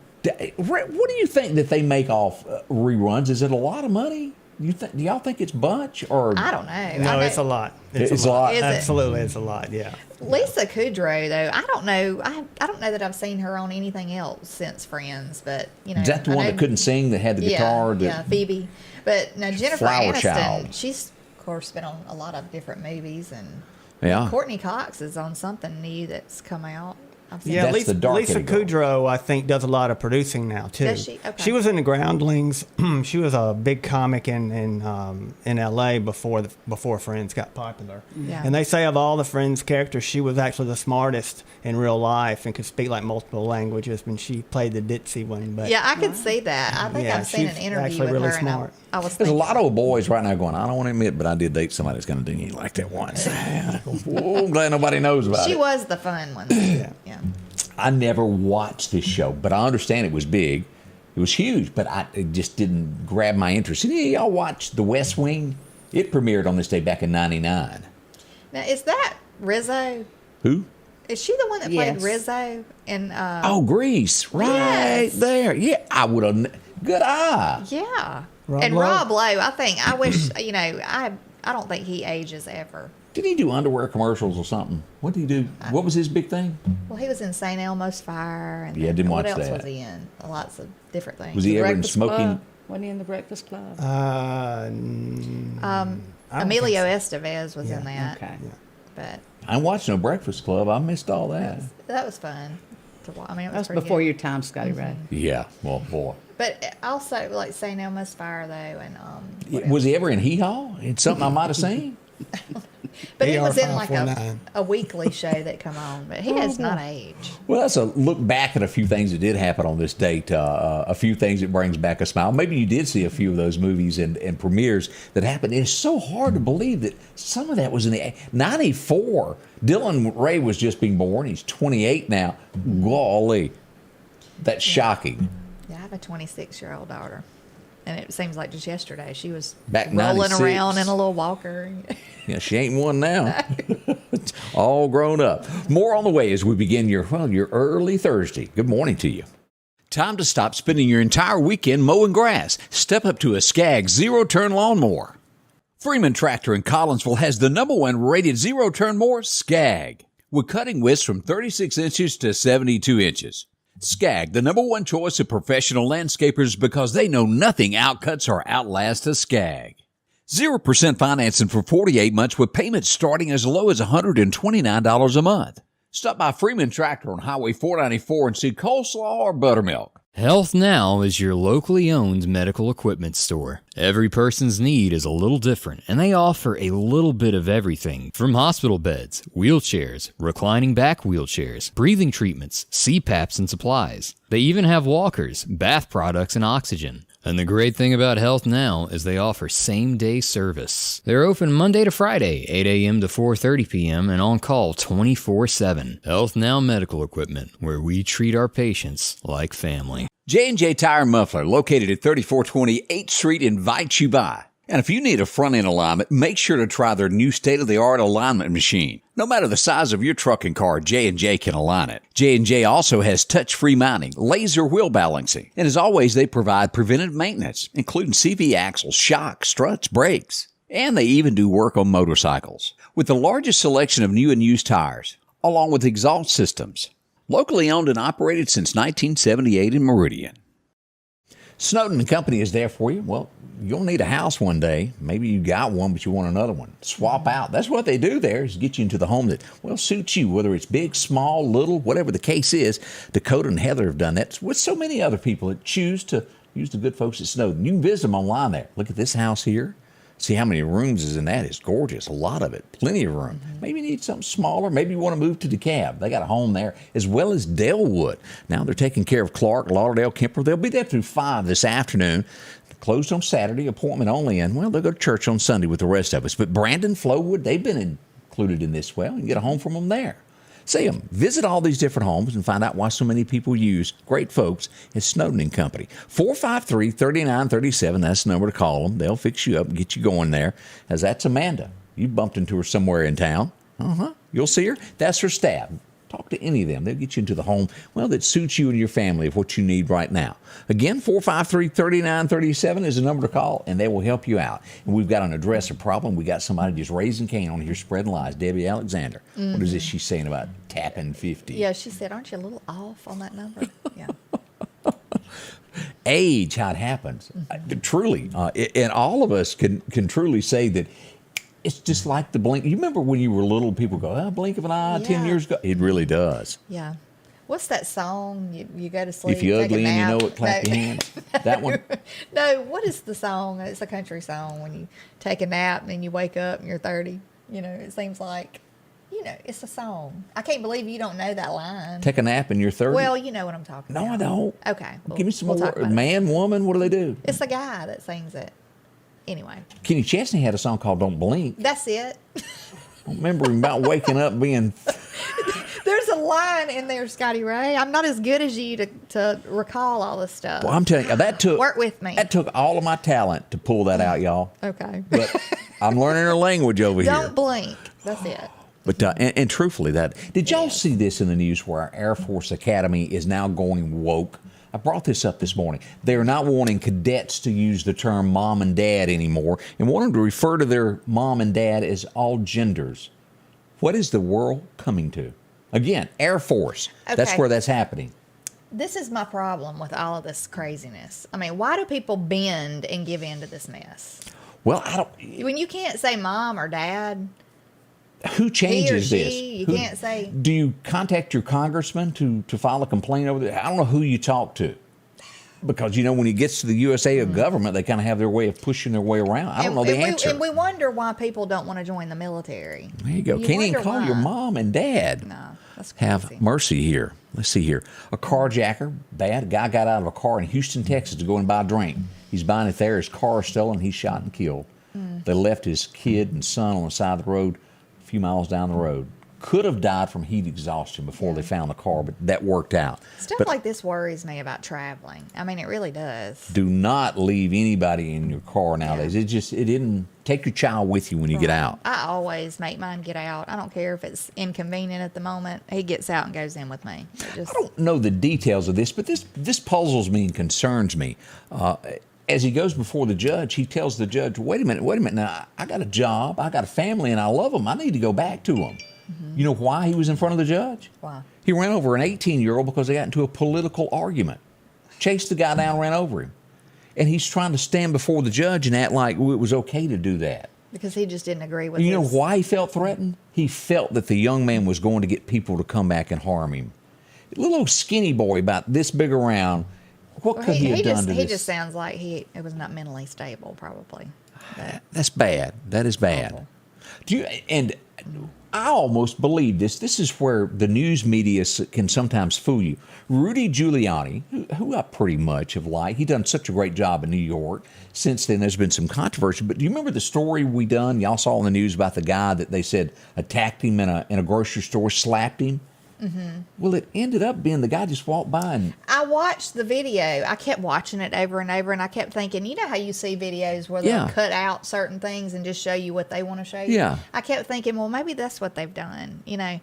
What do you think that they make off reruns? Is it a lot of money? Do y'all think it's bunch or? I don't know. No, it's a lot. It's a lot. Is it? Absolutely, it's a lot. Yeah. Lisa Kudrow, though, I don't know. I don't know that I've seen her on anything else since Friends, but you know. Is that the one that couldn't sing that had the guitar? Yeah, Phoebe. But now Jennifer Flower Aniston, Child. she's of course been on a lot of different movies, and Yeah. Courtney Cox is on something new that's come out. I've seen Yeah, That's the Lisa dark-headed girl. Kudrow, I think, does a lot of producing now too. Does she? Okay. She was in the Groundlings. She was a big comic in L.A. before Friends got popular. Yeah. And they say of all the Friends characters, she was actually the smartest in real life and could speak like multiple languages. When she played the ditzy one, but Yeah, I could see that. I think Yeah, I've seen an she's interview actually with really her, smart. and I was There's a thinking, lot of old boys right now going, I don't want to admit, but I did date somebody that's going to do me like that once. Whoa, I'm glad nobody knows about she it. was the fun one. Yeah. Yeah. I never watched this show, but I understand it was big. It was huge, but it just didn't grab my interest. Any of y'all watched The West Wing? It premiered on this day back in '99. Now, is that Rizzo? Who? Is she the one that played Yes. Rizzo? And Oh, Grease. Right Yes. there. Yeah, I would have. Good eye. yeah, Rob and Lowe? Rob Lowe. I wish I don't think he ages ever. Did he do underwear commercials or something? What did he do? What was his big thing? Well, he was in St. Elmo's Fire, and Yeah, I then didn't what watch else that. was he in? Lots of different things. Was he ever in Breakfast smoking? Club. Wasn't he in the Breakfast Club? I don't Emilio think Estevez was in that, Okay. but I watched No Breakfast Club. I missed all that. that was fun to watch. I mean, it was That's pretty before good. your time, Scotty Ray. Yeah, well, boy. But also like St. Elmo's Fire though, and what Was he ever in Hee Haw? It's something I might have seen. But he ER was in like 549. a weekly show that come on, but he has not aged. Well, that's a look back at a few things that did happen on this date. A few things that brings back a smile. Maybe you did see a few of those movies and premieres that happened. It's so hard to believe that some of that was in the 94. Dylan Ray was just being born. He's 28 now. Golly, that's shocking. Yeah, I have a 26-year-old daughter, and it seems like just yesterday she was Back in rolling 96. around in a little walker. Yeah, she ain't one now. It's all grown up. More on the way as we begin your early Thursday. Good morning to you. Time to stop spending your entire weekend mowing grass. Step up to a Skag zero-turn lawnmower. Freeman Tractor in Collinsville has the #1 rated zero-turn mower, Skag, with cutting widths from 36 inches to 72 inches. Skag, the #1 choice of professional landscapers because they know nothing outcuts or outlasts a Skag. 0% financing for 48 months with payments starting as low as $129 a month. Stop by Freeman Tractor on Highway 494 and see coleslaw or buttermilk. Health Now is your locally owned medical equipment store. Every person's need is a little different, and they offer a little bit of everything from hospital beds, wheelchairs, reclining back wheelchairs, breathing treatments, CPAPs and supplies. They even have walkers, bath products, and oxygen. And the great thing about Health Now is they offer same-day service. They're open Monday to Friday, 8 a.m. to 4:30 p.m. and on call 24/7. Health Now Medical Equipment, where we treat our patients like family. J&J Tire and Muffler, located at 3420 8th Street, invites you by. And if you need a front-end alignment, make sure to try their new state-of-the-art alignment machine. No matter the size of your truck and car, J&J can align it. J&J also has touch-free mounting, laser wheel balancing, and as always, they provide preventive maintenance, including CV axles, shocks, struts, brakes. And they even do work on motorcycles. With the largest selection of new and used tires, along with exhaust systems. Locally owned and operated since 1978 in Meridian. Snowden & Company is there for you. Well, you'll need a house one day. Maybe you got one, but you want another one. Swap out. That's what they do there, is get you into the home that, well, suits you, whether it's big, small, little, whatever the case is. Dakota and Heather have done that with so many other people that choose to use the good folks at Snowden. You can visit them online there. Look at this house here. See how many rooms is in that. It's gorgeous. A lot of it. Plenty of room. Maybe you need something smaller. Maybe you want to move to DeKalb. They got a home there, as well as Dalewood. Now they're taking care of Clark, Lauderdale, Kemper. They'll be there through 5 this afternoon. Closed on Saturday, appointment only. And, well, they'll go to church on Sunday with the rest of us. But Brandon, Flowood, they've been included in this. Well, you can get a home from them there. See them. Visit all these different homes and find out why so many people use great folks at Snowden & Company. 453-3937. That's the number to call them. They'll fix you up and get you going there. As that's Amanda. You bumped into her somewhere in town. You'll see her. That's her staff. Talk to any of them. They'll get you into the home, well, that suits you and your family of what you need right now. Again, 453-3937 is the number to call, and they will help you out. And we've got an address or problem. We got somebody just raising Cain on here spreading lies. Debbie Alexander. What is this she's saying about tapping 50? Yeah, she said, aren't you a little off on that number? Yeah. Age, how it happens. Truly. And all of us can truly say that it's just like the blink. You remember when you were little, people go, blink of an eye, 10 years ago? It really does. Yeah. What's that song? You go to sleep. If you're take a ugly and you nap. know it, clap your hands. That one? No, what is the song? It's a country song when you take a nap and then you wake up and you're 30. You know, it seems like, it's a song. I can't believe you don't know that line. Take a nap and you're 30? Well, you know what I'm talking about. No, I don't. Okay. Well, give me some we'll more. talk about it. Man, woman, what do they do? It's a guy that sings it. Anyway. Kenny Chesney had a song called Don't Blink. That's it. I don't remember him about waking up being... There's a line in there, Scotty Ray. I'm not as good as you to recall all this stuff. Well, I'm telling you, that took... Work with me. That took all of my talent to pull that out, y'all. Okay. But I'm learning her language over here. Don't blink. That's it. But and truthfully, did y'all see this in the news where our Air Force Academy is now going woke? I brought this up this morning. They're not wanting cadets to use the term mom and dad anymore and want them to refer to their mom and dad as all genders. What is the world coming to? Again, Air Force. Okay. That's where that's happening. This is my problem with all of this craziness. I mean, why do people bend and give in to this mess? Well, I don't... When you can't say mom or dad... Who changes he or she, this? You can't say. Do you contact your congressman to file a complaint over there? I don't know who you talk to. Because, when it gets to the USA government, they kind of have their way of pushing their way around. I don't know the answer. And we wonder why people don't want to join the military. There you go. Can't even call your mom and dad. No, that's crazy. Have mercy here. Let's see here. A carjacker, bad. A guy got out of a car in Houston, Texas to go and buy a drink. He's buying it there. His car is stolen. He's shot and killed. They left his kid and son on the side of the road. Few miles down the road. Could have died from heat exhaustion before they found the car, but that worked out. Stuff like this worries me about traveling. I mean, it really does. Do not leave anybody in your car nowadays. It didn't take your child with you when you get out. I always make mine get out. I don't care if it's inconvenient at the moment. He gets out and goes in with me. I don't know the details of this, but this puzzles me and concerns me. As he goes before the judge, he tells the judge, wait a minute. Now, I got a job, I got a family, and I love them. I need to go back to them. You know why he was in front of the judge? Why? He ran over an 18-year-old because they got into a political argument. Chased the guy down, ran over him. And he's trying to stand before the judge and act like it was okay to do that. Because he just didn't agree with You know why he felt threatened? He felt that the young man was going to get people to come back and harm him. A little old skinny boy about this big around. What could he have done to this? He just sounds like it was not mentally stable, probably. But That's bad. That is bad. Awful. And I almost believe this. This is where the news media can sometimes fool you. Rudy Giuliani, who I pretty much have liked, he done such a great job in New York. Since then, there's been some controversy. But do you remember the story we done? Y'all saw in the news about the guy that they said attacked him in a grocery store, slapped him. Mm-hmm. Well, it ended up being the guy just walked by and I watched the video. I kept watching it over and over, and I kept thinking, you know how you see videos where they'll cut out certain things and just show you what they want to show you? Yeah. I kept thinking, well, maybe that's what they've done, you know.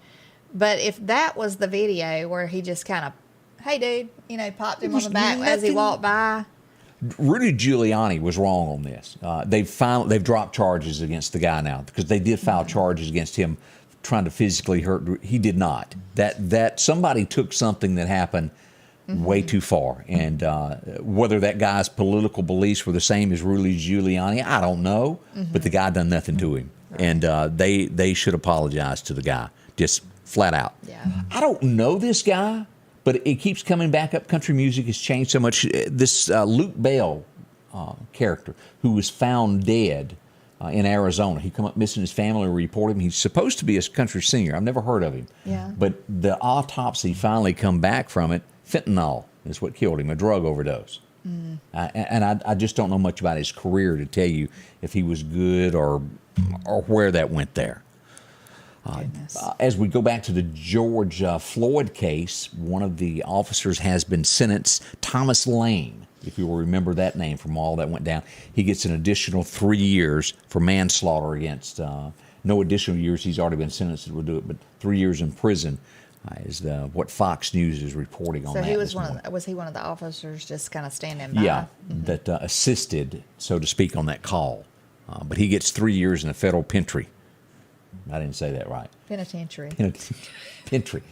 But if that was the video where he just kind of, hey, dude, you know, popped him on the back as he walked by. Rudy Giuliani was wrong on this. They've dropped charges against the guy now because they did file charges against him trying to physically hurt. He did not. That somebody took something that happened way too far, and whether that guy's political beliefs were the same as Rudy Giuliani, I don't know. But the guy done nothing to him, and they should apologize to the guy just flat out. Yeah. I don't know this guy, but it keeps coming back up. Country music has changed so much. This Luke Bell character who was found dead in Arizona. He come up missing. His family reported him. He's supposed to be a country singer. I've never heard of him. Yeah. But the autopsy finally come back from it. Fentanyl is what killed him, a drug overdose. And I just don't know much about his career to tell you if he was good or where that went there. As we go back to the George Floyd case, one of the officers has been sentenced, Thomas Lane, if you will remember that name from all that went down. He gets an additional 3 years for manslaughter against, no additional years. He's already been sentenced to do it, but 3 years in prison is what Fox News is reporting on So that. he was was he one of the officers just kind of standing by? Yeah, that assisted, so to speak, on that call. But he gets 3 years in a federal penitentiary. I didn't say that right. Penitentiary. Penitentiary.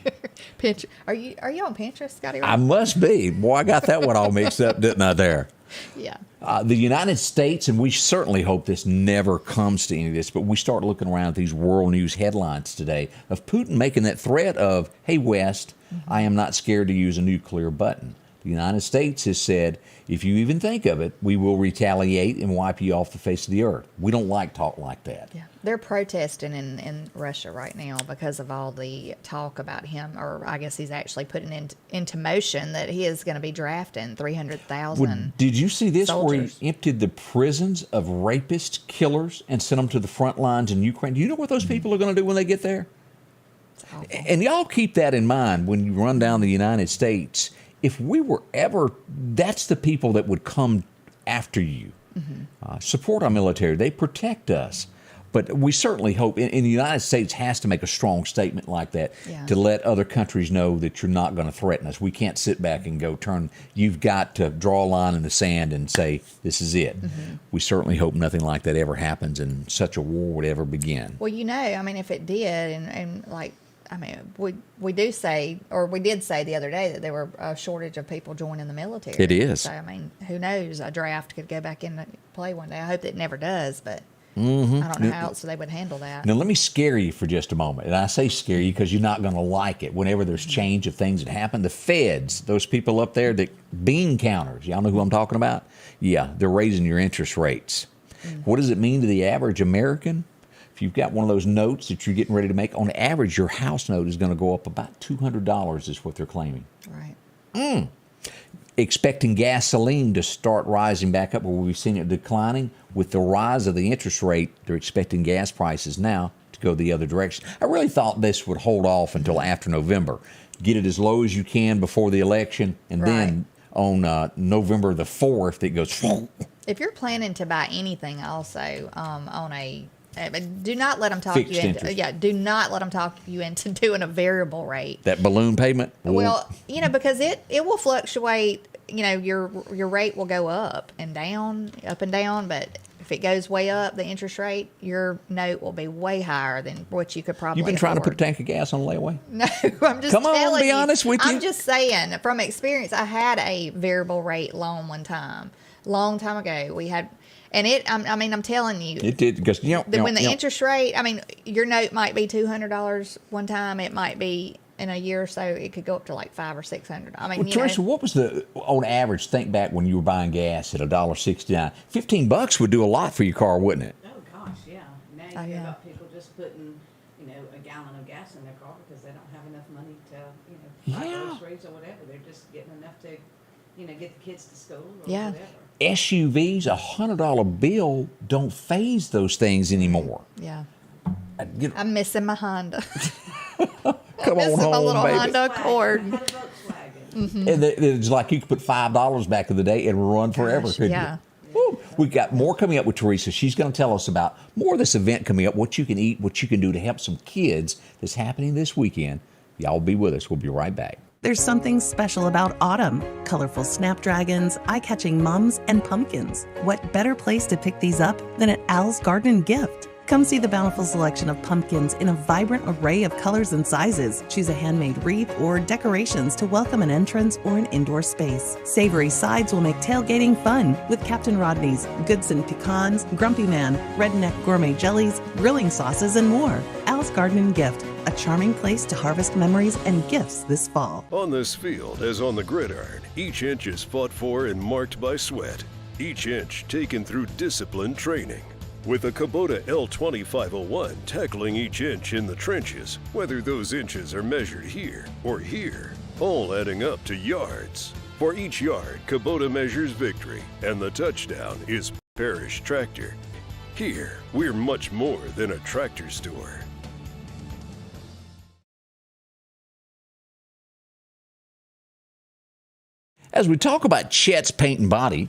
Are you on Pinterest, Scotty? I must be. Boy, I got that one all mixed up, didn't I, there? Yeah. The United States, and we certainly hope this never comes to any of this, but we start looking around at these world news headlines today of Putin making that threat of, hey, West, I am not scared to use a nuclear button. The United States has said, if you even think of it, we will retaliate and wipe you off the face of the earth. We don't like talk like that. Yeah. They're protesting in Russia right now because of all the talk about him, or I guess he's actually putting into motion that he is going to be drafting 300,000 Well, did you see this soldiers. where he emptied the prisons of rapists, killers, and sent them to the front lines in Ukraine? Do you know what those people are going to do when they get there? It's awful. And y'all keep that in mind when you run down the United States. If we were ever, that's the people that would come after you. Support our military. They protect us. But we certainly hope, and the United States has to make a strong statement like that to let other countries know that you're not going to threaten us. We can't sit back and go you've got to draw a line in the sand and say, this is it. We certainly hope nothing like that ever happens and such a war would ever begin. Well, you know, I mean, if it did, and like, I mean, we did say the other day that there were a shortage of people joining the military. It is. So, I mean, who knows? A draft could go back into play one day. I hope that it never does, but I don't know how else they would handle that. Now, let me scare you for just a moment. And I say scare you because you're not going to like it. Whenever there's change of things that happen, the feds, those people up there, the bean counters, y'all know who I'm talking about? Yeah, they're raising your interest rates. What does it mean to the average American? If you've got one of those notes that you're getting ready to make, on average, your house note is going to go up about $200 is what they're claiming. Right. Expecting gasoline to start rising back up, where we've seen it declining. With the rise of the interest rate, they're expecting gas prices now to go the other direction. I really thought this would hold off until after November. Get it as low as you can before the election, and then on November the 4th, it goes... If you're planning to buy anything also on a... do not let them talk you into... interest. Yeah, do not let them talk you into doing a variable rate. That balloon payment? Well, you know, because it will fluctuate. You know, your rate will go up and down, but if it goes way up, the interest rate, your note will be way higher than what you could probably You've been trying to afford. put a tank of gas on layaway? No, I'm just Come on, telling be you. honest with you. I'm just saying, from experience, I had a variable rate loan one time. long time ago. We had, and I'm telling you, It did because when the interest rate, your note might be $200 one time. It might be in a year or so, it could go up to like $500 or $600. Teresa, what was on average? Think back when you were buying gas at $1.69. $15 would do a lot for your car, wouldn't it? Oh gosh, yeah. Now you hear about people just putting, a gallon of gas in their car because they don't have enough money to, buy groceries or whatever. They're just getting enough to, get the kids to school or whatever. SUVs, $100 bill don't phase those things anymore. Yeah. I'm missing my Honda. Come on home, my little baby. Honda Accord. And it's like you could put $5 back in the day and run forever, couldn't you? Woo. We got more coming up with Teresa. She's going to tell us about more of this event coming up, what you can eat, what you can do to help some kids that's happening this weekend. Y'all be with us. We'll be right back. There's something special about autumn. Colorful snapdragons, eye-catching mums, and pumpkins. What better place to pick these up than at Al's Garden and Gift? Come see the bountiful selection of pumpkins in a vibrant array of colors and sizes. Choose a handmade wreath or decorations to welcome an entrance or an indoor space. Savory sides will make tailgating fun with Captain Rodney's, Goodson pecans, Grumpy Man, Redneck gourmet jellies, grilling sauces, and more. Al's Garden and Gift, a charming place to harvest memories and gifts this fall. On this field, as on the gridiron, each inch is fought for and marked by sweat. Each inch taken through disciplined training. With a Kubota L2501 tackling each inch in the trenches, whether those inches are measured here or here, all adding up to yards. For each yard, Kubota measures victory, and the touchdown is Parrish Tractor. Here, we're much more than a tractor store. As we talk about Chet's Paint and Body,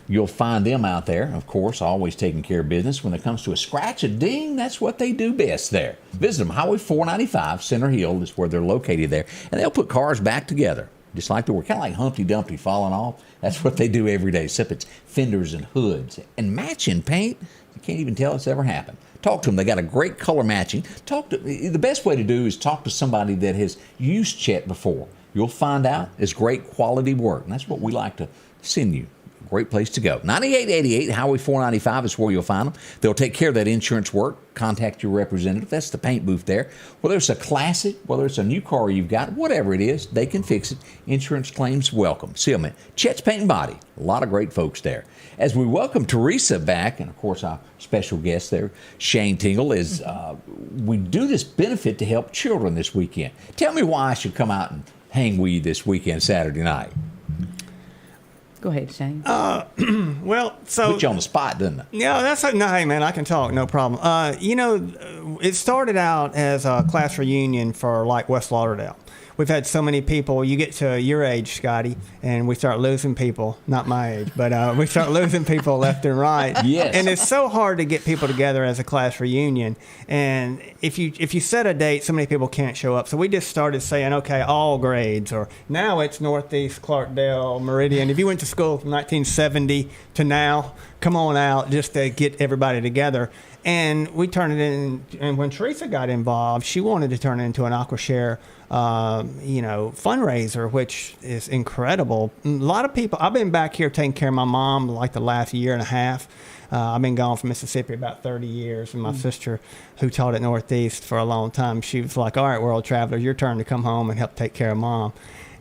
you'll find them out there, of course, always taking care of business. When it comes to a scratch, a ding, that's what they do best there. Visit them, Highway 495, Center Hill is where they're located there, and they'll put cars back together, just like they were, kind of like Humpty Dumpty falling off. That's what they do every day, except it's fenders and hoods. And matching paint, you can't even tell it's ever happened. Talk to them. They got a great color matching. The best way to do is talk to somebody that has used Chet before. You'll find out it's great quality work, and that's what we like to send you. Great place to go. 9888 Highway 495 is where you'll find them. They'll take care of that insurance work. Contact your representative. That's the paint booth there. Whether it's a classic, whether it's a new car you've got, whatever it is, they can fix it. Insurance claims welcome. See them at Chet's Paint and Body. A lot of great folks there. As we welcome Teresa back, and of course our special guest there, Shayne Tingle, is we do this benefit to help children this weekend. Tell me why I should come out and hang with you this weekend, Saturday night. Go ahead, Shayne. Well, so put you on the spot, doesn't it? Yeah, that's no. Hey, man, I can talk, no problem. It started out as a class reunion for like West Lauderdale. We've had so many people. You get to your age, Scotty, and we start losing people. Not my age, but we start losing people left and right. Yes. And it's so hard to get people together as a class reunion. And if you set a date, so many people can't show up. So we just started saying, okay, all grades, or now it's Northeast, Clarkdale, Meridian. If you went to school from 1970 to now, come on out just to get everybody together. And we turned it in, and when Teresa got involved, she wanted to turn it into an AquaShare fundraiser, which is incredible. A lot of people, I've been back here taking care of my mom like the last year and a half. I've been gone from Mississippi about 30 years, and my sister, who taught at Northeast for a long time, she was like, all right, world travelers, your turn to come home and help take care of Mom.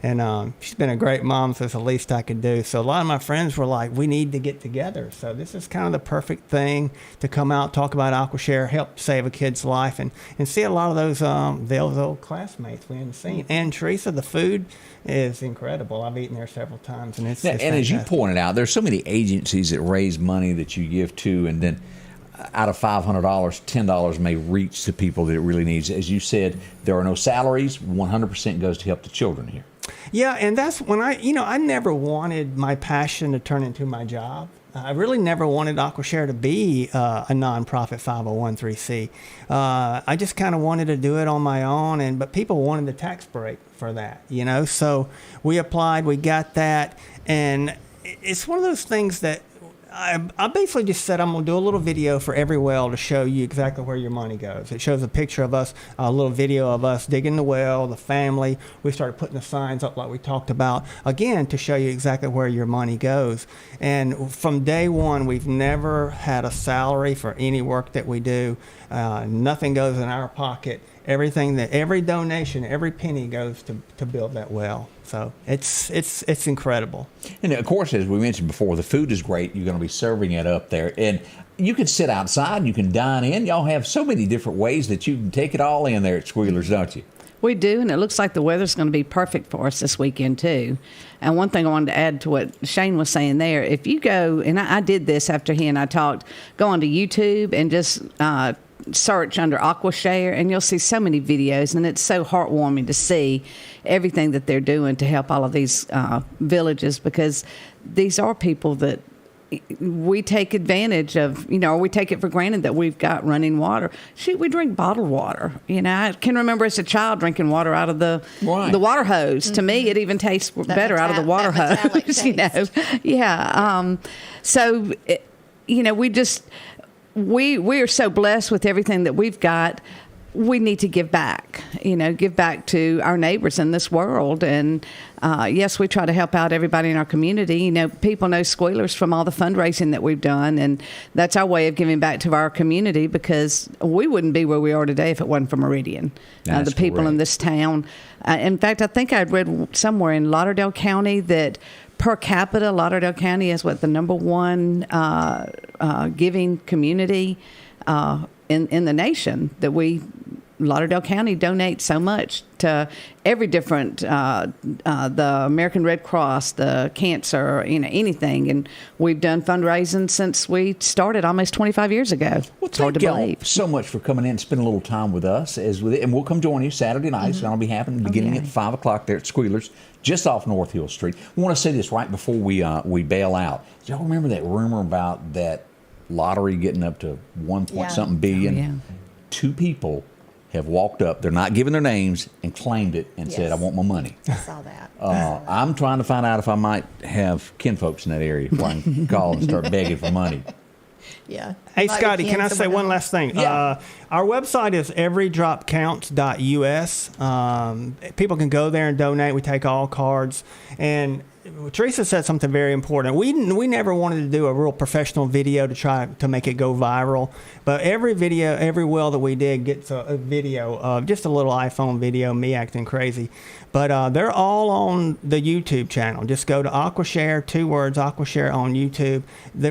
And she's been a great mom, so it's the least I could do. So a lot of my friends were like, we need to get together. So this is kind of the perfect thing to come out, talk about AquaShare, help save a kid's life, and see a lot of those old classmates we hadn't seen. And Teresa, the food is incredible. I've eaten there several times, and it's and as you pointed out, there's so many agencies that raise money that you give to, and then out of $500, $10 may reach the people that it really needs. As you said, there are no salaries. 100% goes to help the children here. Yeah, and that's when I never wanted my passion to turn into my job. I really never wanted AquaShare to be a nonprofit 501(c)(3). I just kind of wanted to do it on my own, but people wanted the tax break for that, So we applied, we got that, and it's one of those things that I basically just said I'm going to do a little video for every well to show you exactly where your money goes. It shows a picture of us, a little video of us digging the well, the family. We started putting the signs up like we talked about, again, to show you exactly where your money goes. And from day one, we've never had a salary for any work that we do. Nothing goes in our pocket. Every donation, every penny goes to build that well. So it's incredible. And of course, as we mentioned before, the food is great. You're going to be serving it up there. And you can sit outside, you can dine in. Y'all have so many different ways that you can take it all in there at Squealers, don't you? We do, and it looks like the weather's going to be perfect for us this weekend, too. And one thing I wanted to add to what Shayne was saying there, if you go, and I did this after he and I talked, go onto YouTube and just search under AquaShare, and you'll see so many videos, and it's so heartwarming to see everything that they're doing to help all of these villages, because these are people that we take advantage of, or we take it for granted that we've got running water. Shoot, we drink bottled water. I can remember as a child drinking water out of the water hose. Mm-hmm. To me, it even tastes better out of the water hose. Yeah. So, we are so blessed with everything that we've got. We need to give back, give back to our neighbors in this world. And yes, we try to help out everybody in our community. People know Squealers from all the fundraising that we've done. And that's our way of giving back to our community, because we wouldn't be where we are today if it wasn't for Meridian. The people in this town. In fact, I think I'd read somewhere in Lauderdale County that per capita, Lauderdale County is the number one giving community in the nation. Lauderdale County donates so much to every different, the American Red Cross, the cancer, anything. And we've done fundraising since we started almost 25 years ago. Well, thank y'all so much for coming in and spending a little time with us. And we'll come join you Saturday night. Mm-hmm. It'll be happening beginning at 5 o'clock there at Squealers, just off North Hill Street. I want to say this right before we bail out. Do y'all remember that rumor about that lottery getting up to 1-something billion? Oh, yeah. 2 people have walked up, they're not giving their names, and claimed it and said, I want my money. I saw that. I'm trying to find out if I might have kinfolks in that area where I can call and start begging for money. Yeah. Hey, Scotty, can I say one last thing? Yeah. Our website is everydropcounts.us. People can go there and donate. We take all cards. And Teresa said something very important. We never wanted to do a real professional video to try to make it go viral. But every video, every well that we did gets a video of just a little iPhone video, me acting crazy. But they're all on the YouTube channel. Just go to AquaShare, 2 words, AquaShare on YouTube.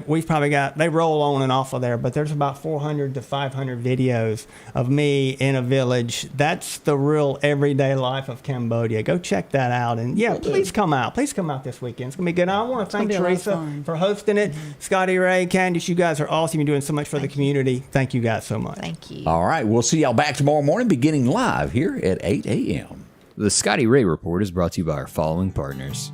We've probably got, they roll on and off of there, but there's about 400 to 500 videos of me in a village. That's the real everyday life of Cambodia. Go check that out. And please come out. Please come out this weekend. It's going to be good. I want to thank Teresa for hosting it. Mm-hmm. Scotty Ray, Candace, you guys are awesome. You're doing so much for the community. Thank you guys so much. Thank you. All right. We'll see y'all back tomorrow morning beginning live here at 8 a.m. The Scotty Ray Report is brought to you by our following partners: